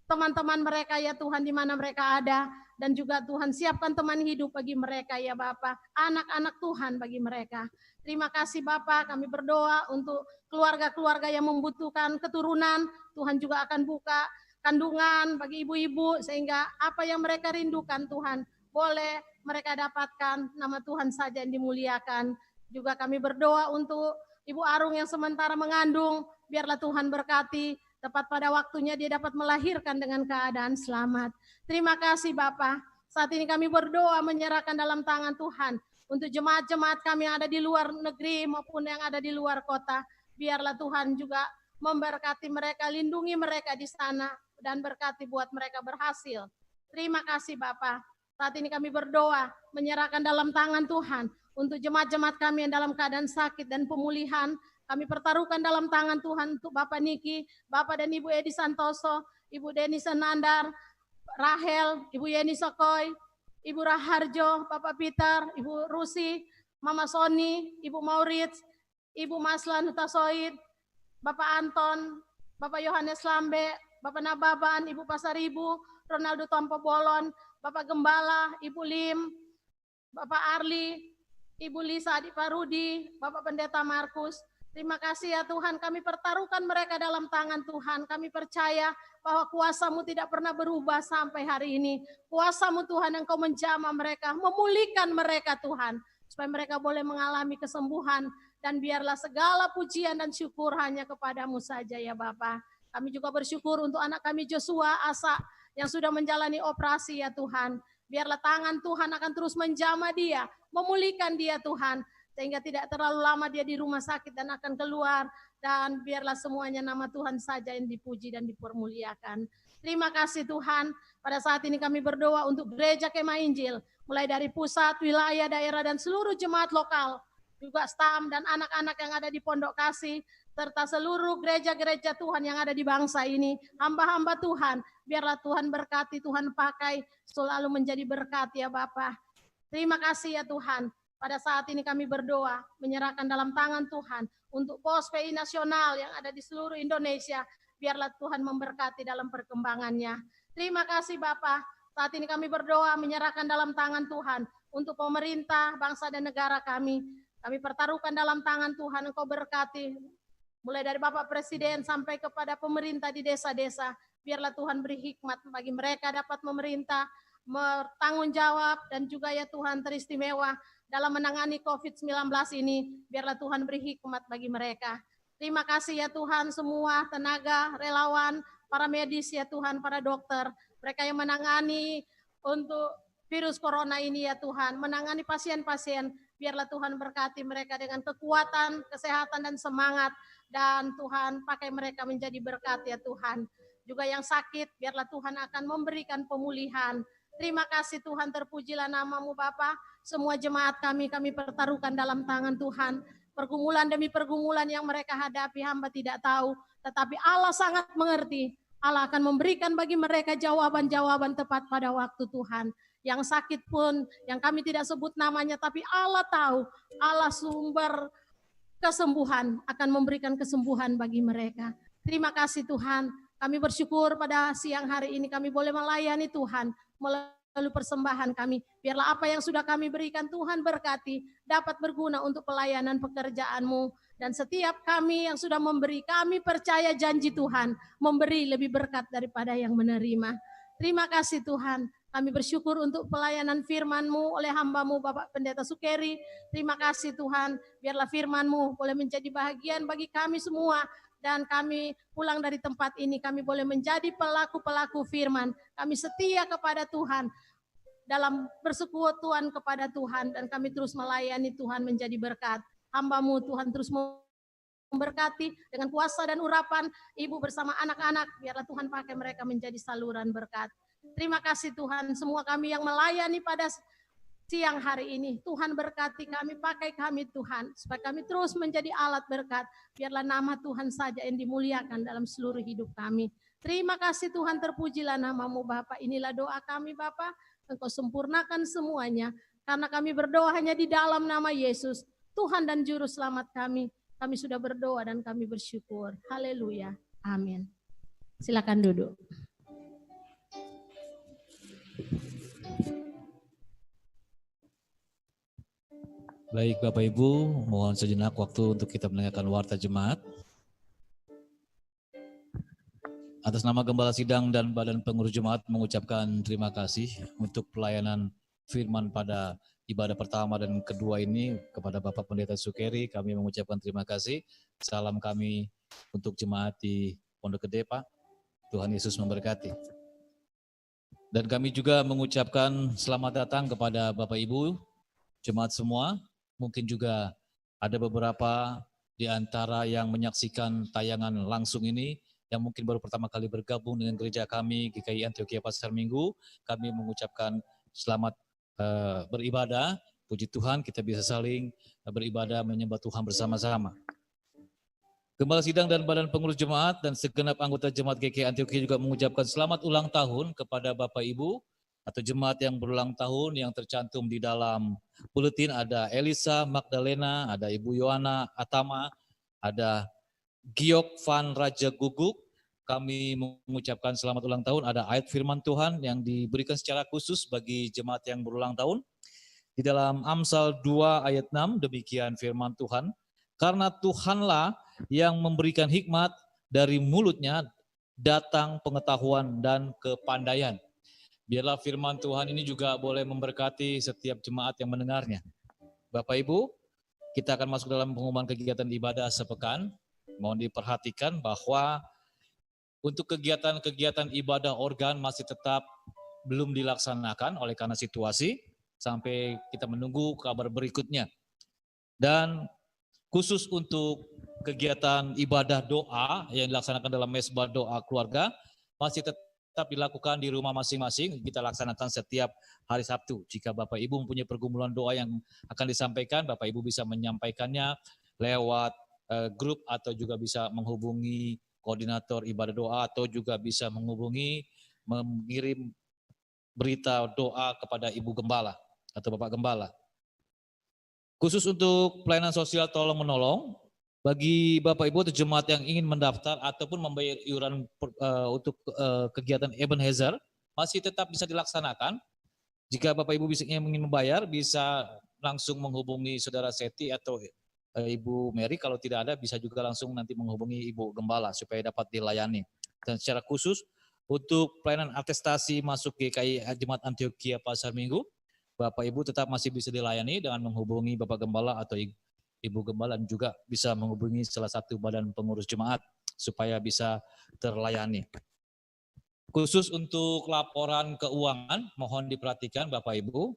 teman-teman mereka ya Tuhan di mana mereka ada. Dan juga Tuhan siapkan teman hidup bagi mereka ya Bapa. Anak-anak Tuhan bagi mereka. Terima kasih Bapa, kami berdoa untuk keluarga-keluarga yang membutuhkan keturunan. Tuhan juga akan buka kandungan bagi ibu-ibu sehingga apa yang mereka rindukan Tuhan boleh mereka dapatkan. Nama Tuhan saja yang dimuliakan. Juga kami berdoa untuk Ibu Arung yang sementara mengandung, biarlah Tuhan berkati, tepat pada waktunya dia dapat melahirkan dengan keadaan selamat. Terima kasih Bapak. Saat ini kami berdoa menyerahkan dalam tangan Tuhan untuk jemaat-jemaat kami yang ada di luar negeri maupun yang ada di luar kota. Biarlah Tuhan juga memberkati mereka, lindungi mereka di sana, dan berkati buat mereka berhasil. Terima kasih Bapak. Saat ini kami berdoa, menyerahkan dalam tangan Tuhan, untuk jemaat-jemaat kami yang dalam keadaan sakit dan pemulihan, Kami pertaruhkan dalam tangan Tuhan untuk Bapak Niki, Bapak dan Ibu Edi Santoso, Ibu Deni Senandar, Rahel, Ibu Yeni Sokoy, Ibu Raharjo, Bapak Peter, Ibu Rusi, Mama Sony, Ibu Maurits, Ibu Maslan Hutasoid, Bapak Anton, Bapak Yohanes Lambe, Bapak Nababan, Ibu Pasaribu, Ronaldo Tompo Bolon, Bapak Gembala, Ibu Lim, Bapak Arli, Ibu Lisa Adi Parudi, Bapak Pendeta Markus. Terima kasih ya Tuhan, kami pertaruhkan mereka dalam tangan Tuhan. Kami percaya bahwa kuasa-Mu tidak pernah berubah sampai hari ini. Kuasa-Mu Tuhan, Engkau menjamah mereka, memulihkan mereka Tuhan, supaya mereka boleh mengalami kesembuhan, dan biarlah segala pujian dan syukur hanya kepada-Mu saja ya Bapa. Kami juga bersyukur untuk anak kami Joshua Asa yang sudah menjalani operasi ya Tuhan. Biarlah tangan Tuhan akan terus menjamah dia, memulihkan dia Tuhan, sehingga tidak terlalu lama dia di rumah sakit dan akan keluar, dan biarlah semuanya nama Tuhan saja yang dipuji dan dipermuliakan. Terima kasih Tuhan. Pada saat ini kami berdoa untuk Gereja Kemah Injil, mulai dari pusat, wilayah, daerah, dan seluruh jemaat lokal, juga stam dan anak-anak yang ada di Pondok Kasih, serta seluruh gereja-gereja Tuhan yang ada di bangsa ini. Hamba-hamba Tuhan, biarlah Tuhan berkati, Tuhan pakai, selalu menjadi berkat ya Bapa. Terima kasih ya Tuhan. Pada saat ini kami berdoa, menyerahkan dalam tangan Tuhan untuk pos PI nasional yang ada di seluruh Indonesia. Biarlah Tuhan memberkati dalam perkembangannya. Terima kasih Bapak. Saat ini kami berdoa, menyerahkan dalam tangan Tuhan untuk pemerintah, bangsa dan negara kami. Kami pertaruhkan dalam tangan Tuhan, Engkau berkati. Mulai dari Bapak Presiden sampai kepada pemerintah di desa-desa. Biarlah Tuhan beri hikmat bagi mereka dapat memerintah, bertanggung jawab, dan juga ya Tuhan teristimewa dalam menangani COVID-19 ini. Biarlah Tuhan beri hikmat bagi mereka. Terima kasih ya Tuhan, semua tenaga, relawan, para medis ya Tuhan, para dokter, mereka yang menangani untuk virus corona ini ya Tuhan, menangani pasien-pasien. Biarlah Tuhan berkati mereka dengan kekuatan, kesehatan, dan semangat. Dan Tuhan pakai mereka menjadi berkat ya Tuhan. Juga yang sakit, biarlah Tuhan akan memberikan pemulihan. Terima kasih Tuhan, terpujilah nama-Mu Bapa. Semua jemaat kami pertaruhkan dalam tangan Tuhan. Pergumulan demi pergumulan yang mereka hadapi, hamba tidak tahu. Tetapi Allah sangat mengerti. Allah akan memberikan bagi mereka jawaban-jawaban tepat pada waktu Tuhan. Yang sakit pun, yang kami tidak sebut namanya, tapi Allah tahu. Allah sumber kesembuhan, akan memberikan kesembuhan bagi mereka. Terima kasih Tuhan. Kami bersyukur pada siang hari ini kami boleh melayani Tuhan melalui persembahan kami. Biarlah apa yang sudah kami berikan Tuhan berkati, dapat berguna untuk pelayanan pekerjaan-Mu. Dan setiap kami yang sudah memberi, kami percaya janji Tuhan memberi lebih berkat daripada yang menerima. Terima kasih Tuhan. Kami bersyukur untuk pelayanan firman-Mu oleh hamba-Mu Bapak Pendeta Sukeri. Terima kasih Tuhan, biarlah firman-Mu boleh menjadi bahagian bagi kami semua. Dan kami pulang dari tempat ini, kami boleh menjadi pelaku-pelaku firman. Kami setia kepada Tuhan, dalam persekutuan kepada Tuhan. Dan kami terus melayani Tuhan menjadi berkat. Hamba-Mu Tuhan terus memberkati dengan kuasa dan urapan Ibu bersama anak-anak. Biarlah Tuhan pakai mereka menjadi saluran berkat. Terima kasih Tuhan, semua kami yang melayani pada siang hari ini. Tuhan berkati kami, pakai kami Tuhan, supaya kami terus menjadi alat berkat. Biarlah nama Tuhan saja yang dimuliakan dalam seluruh hidup kami. Terima kasih Tuhan, terpujilah nama-Mu Bapa. Inilah doa kami Bapa, Engkau sempurnakan semuanya. Karena kami berdoa hanya di dalam nama Yesus, Tuhan dan Juru Selamat kami. Kami sudah berdoa dan kami bersyukur. Haleluya. Amin. Silakan duduk. Baik Bapak Ibu, mohon sejenak waktu untuk kita mendengarkan warta jemaat. Atas nama Gembala Sidang dan Badan Pengurus Jemaat mengucapkan terima kasih untuk pelayanan firman pada ibadah pertama dan kedua ini kepada Bapak Pendeta Sukeri. Kami mengucapkan terima kasih. Salam kami untuk jemaat di Pondok Gede Pak. Tuhan Yesus memberkati. Dan kami juga mengucapkan selamat datang kepada Bapak Ibu, jemaat semua. Mungkin juga ada beberapa di antara yang menyaksikan tayangan langsung ini yang mungkin baru pertama kali bergabung dengan gereja kami GKI Antioquia Pasar Minggu. Kami mengucapkan selamat beribadah. Puji Tuhan kita bisa saling beribadah menyembah Tuhan bersama-sama. Gembala Sidang dan Badan Pengurus Jemaat dan segenap anggota Jemaat GKI Antioquia juga mengucapkan selamat ulang tahun kepada Bapak Ibu atau jemaat yang berulang tahun yang tercantum di dalam buletin. Ada Elisa Magdalena, ada Ibu Yohana Atama, ada Giok Van Raja Guguk. Kami mengucapkan selamat ulang tahun. Ada ayat firman Tuhan yang diberikan secara khusus bagi jemaat yang berulang tahun. Di dalam Amsal 2 ayat 6 demikian firman Tuhan. Karena Tuhanlah yang memberikan hikmat, dari mulutnya datang pengetahuan dan kepandaian. Biarlah firman Tuhan ini juga boleh memberkati setiap jemaat yang mendengarnya. Bapak Ibu, kita akan masuk dalam pengumuman kegiatan ibadah sepekan. Mohon diperhatikan bahwa untuk kegiatan-kegiatan ibadah organ masih tetap belum dilaksanakan oleh karena situasi, sampai kita menunggu kabar berikutnya. Dan khusus untuk kegiatan ibadah doa yang dilaksanakan dalam mesbah doa keluarga, masih tetap dilakukan di rumah masing-masing. Kita laksanakan setiap hari Sabtu. Jika Bapak Ibu mempunyai pergumulan doa yang akan disampaikan, Bapak Ibu bisa menyampaikannya lewat grup atau juga bisa menghubungi koordinator ibadah doa atau juga bisa menghubungi, mengirim berita doa kepada Ibu Gembala atau Bapak Gembala. Khusus untuk pelayanan sosial tolong menolong, bagi Bapak Ibu atau jemaat yang ingin mendaftar ataupun membayar iuran untuk kegiatan Ebenezer, masih tetap bisa dilaksanakan. Jika Bapak Ibu ingin membayar, bisa langsung menghubungi Saudara Seti atau Ibu Mary. Kalau tidak ada, bisa juga langsung nanti menghubungi Ibu Gembala supaya dapat dilayani. Dan secara khusus untuk pelayanan atestasi masuk GKI Jemaat Antioquia Pasar Minggu, Bapak Ibu tetap masih bisa dilayani dengan menghubungi Bapak Gembala atau Ibu Gembala, dan juga bisa menghubungi salah satu badan pengurus jemaat supaya bisa terlayani. Khusus untuk laporan keuangan, mohon diperhatikan Bapak Ibu.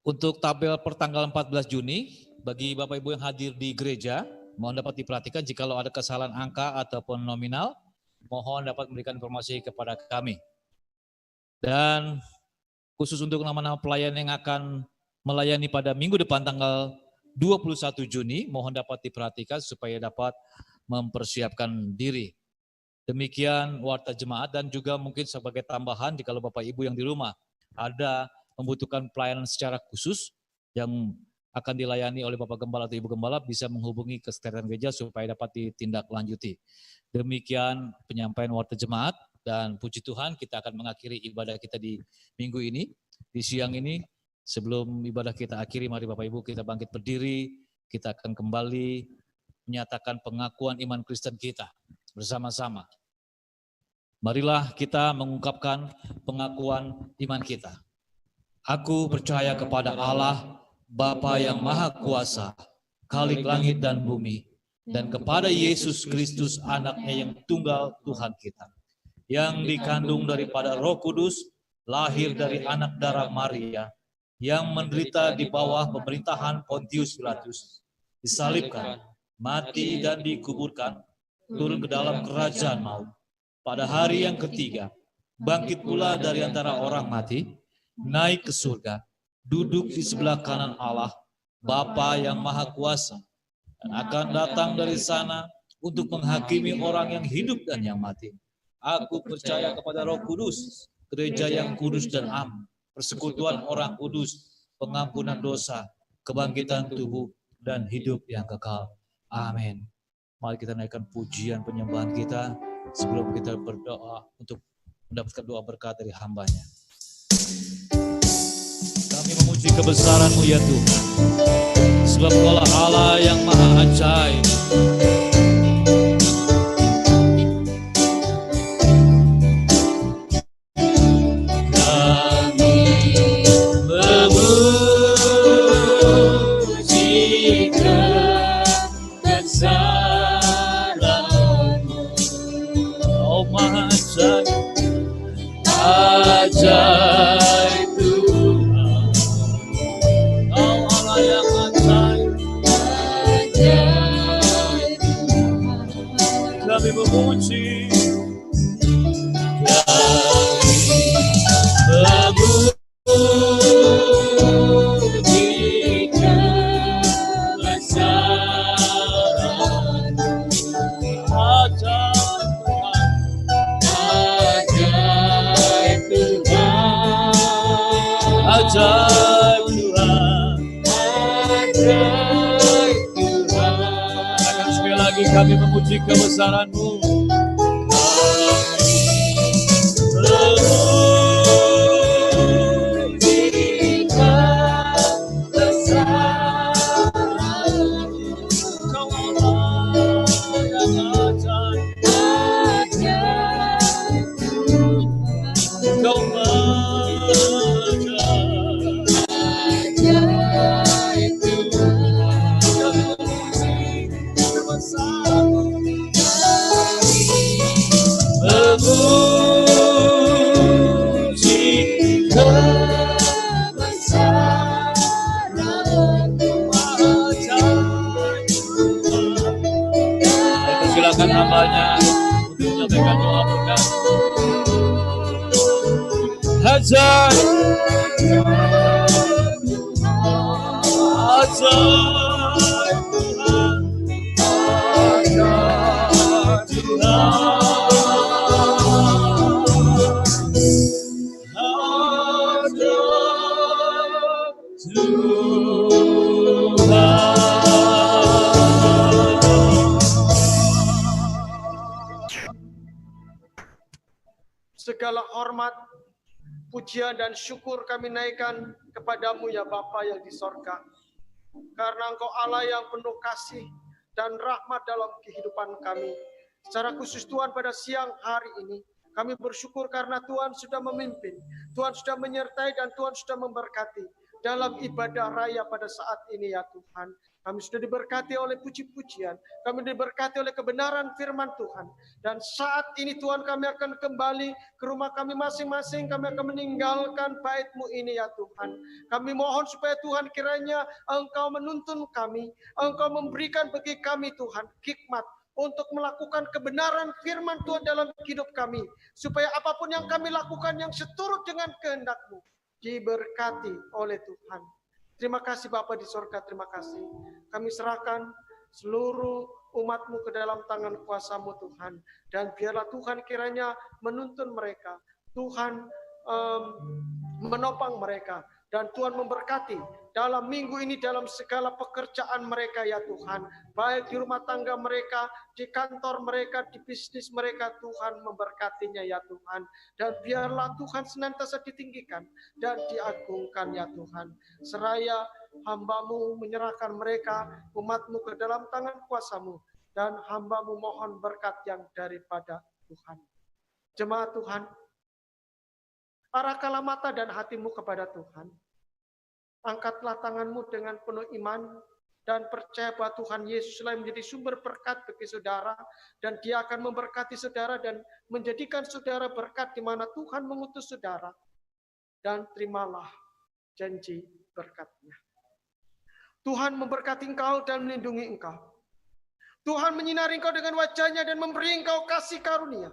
Untuk tabel pertanggal 14 Juni, bagi Bapak Ibu yang hadir di gereja, mohon dapat diperhatikan jika ada kesalahan angka ataupun nominal, mohon dapat memberikan informasi kepada kami. Dan khusus untuk nama-nama pelayan yang akan melayani pada minggu depan tanggal 21 Juni, mohon dapat diperhatikan supaya dapat mempersiapkan diri. Demikian warta jemaat, dan juga mungkin sebagai tambahan jika Bapak Ibu yang di rumah ada membutuhkan pelayanan secara khusus yang akan dilayani oleh Bapak Gembala atau Ibu Gembala, bisa menghubungi ke sekretariat gereja supaya dapat ditindaklanjuti. Demikian penyampaian warta jemaat, dan puji Tuhan kita akan mengakhiri ibadah kita di minggu ini, di siang ini. Sebelum ibadah kita akhiri, mari Bapak Ibu kita bangkit berdiri, kita akan kembali menyatakan pengakuan iman Kristen kita bersama-sama. Marilah kita mengungkapkan pengakuan iman kita. Aku percaya kepada Allah, Bapa yang Maha Kuasa, Khalik langit dan bumi, dan kepada Yesus Kristus anaknya yang tunggal Tuhan kita, yang dikandung daripada Roh Kudus, lahir dari anak darah Maria, yang menderita di bawah pemerintahan Pontius Pilatus, disalibkan, mati dan dikuburkan, turun ke dalam kerajaan maut. Pada hari yang ketiga, bangkit pula dari antara orang mati, naik ke surga, duduk di sebelah kanan Allah, Bapa yang Maha Kuasa, dan akan datang dari sana untuk menghakimi orang yang hidup dan yang mati. Aku percaya kepada Roh Kudus, gereja yang kudus dan am, persekutuan orang kudus, pengampunan dosa, kebangkitan tubuh, dan hidup yang kekal. Amin. Mari kita naikkan pujian penyembahan kita sebelum kita berdoa untuk mendapatkan doa berkat dari hamba-Nya. Kami memuji kebesaran-Mu ya Tuhan, sebab Engkaulah Allah yang maha ajaib. Ajaib Tuhan, Kau Allah yang ajaib. Ajaib Tuhan, kami memuji, kebesaran. Akan sekali lagi kami memuji kebesaran-Mu. Silakan hambanya untuk menyampaikan doa berkat. Ajaib, ajaib Tuhan, ajaib Segala hormat, pujian dan syukur kami naikkan kepadamu ya Bapa yang di sorga. Karena Engkau Allah yang penuh kasih dan rahmat dalam kehidupan kami. Secara khusus Tuhan pada siang hari ini, kami bersyukur karena Tuhan sudah memimpin, Tuhan sudah menyertai dan Tuhan sudah memberkati dalam ibadah raya pada saat ini ya Tuhan. Kami sudah diberkati oleh puji-pujian, kami diberkati oleh kebenaran firman Tuhan. Dan saat ini Tuhan kami akan kembali ke rumah kami masing-masing, kami akan meninggalkan bait-Mu ini ya Tuhan. Kami mohon supaya Tuhan kiranya Engkau menuntun kami, Engkau memberikan bagi kami Tuhan hikmat untuk melakukan kebenaran firman Tuhan dalam hidup kami. Supaya apapun yang kami lakukan yang seturut dengan kehendak-Mu, diberkati oleh Tuhan. Terima kasih Bapa di sorga, terima kasih. Kami serahkan seluruh umat-Mu ke dalam tangan kuasa-Mu Tuhan. Dan biarlah Tuhan kiranya menuntun mereka. Tuhan menopang mereka. Dan Tuhan memberkati dalam minggu ini dalam segala pekerjaan mereka ya Tuhan. Baik di rumah tangga mereka, di kantor mereka, di bisnis mereka, Tuhan memberkatinya ya Tuhan. Dan biarlah Tuhan senantiasa ditinggikan dan diagungkan ya Tuhan. Seraya hamba-Mu menyerahkan mereka, umat-Mu ke dalam tangan kuasa-Mu. Dan hamba-Mu mohon berkat yang daripada Tuhan. Jemaat Tuhan, arahkanlah mata dan hatimu kepada Tuhan. Angkatlah tanganmu dengan penuh iman dan percaya bahwa Tuhan Yesuslah menjadi sumber berkat bagi saudara, dan Dia akan memberkati saudara dan menjadikan saudara berkat di mana Tuhan mengutus saudara. Dan terimalah janji berkat-Nya. Tuhan memberkati engkau dan melindungi engkau. Tuhan menyinari engkau dengan wajah-Nya dan memberi engkau kasih karunia.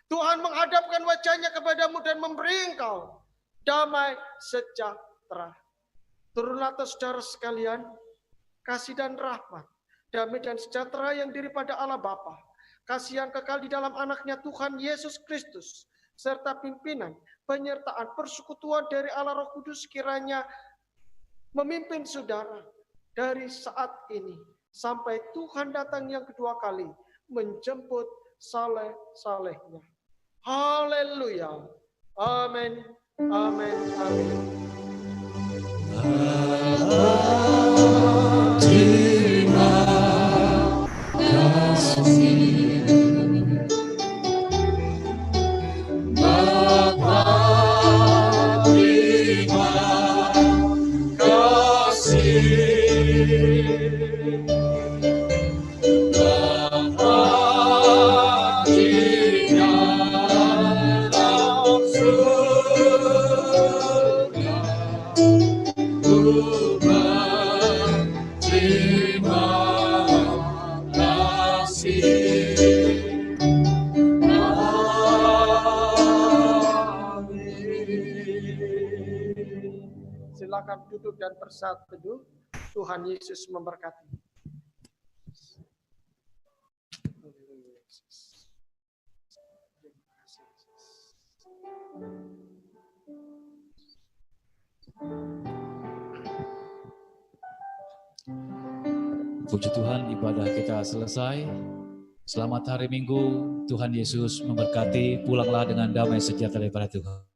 Tuhan menghadapkan wajah-Nya kepadamu dan memberi engkau damai sejahtera. Turunlah atas saudara sekalian kasih dan rahmat, damai dan sejahtera yang daripada Allah Bapa, kasih yang kekal di dalam anaknya Tuhan Yesus Kristus, serta pimpinan, penyertaan, persekutuan dari Allah Roh Kudus kiranya memimpin saudara dari saat ini sampai Tuhan datang yang kedua kali menjemput saleh-salehnya. Haleluya. Amin. Amin. Amin. Terima kasih Bapa, terima kasih Bapa di dalam surga. Terima kasih. Silakan duduk dan bersatu teduh. Tuhan Yesus memberkati. Puji Tuhan, ibadah kita selesai. Selamat hari Minggu, Tuhan Yesus memberkati. Pulanglah dengan damai sejahtera daripada Tuhan.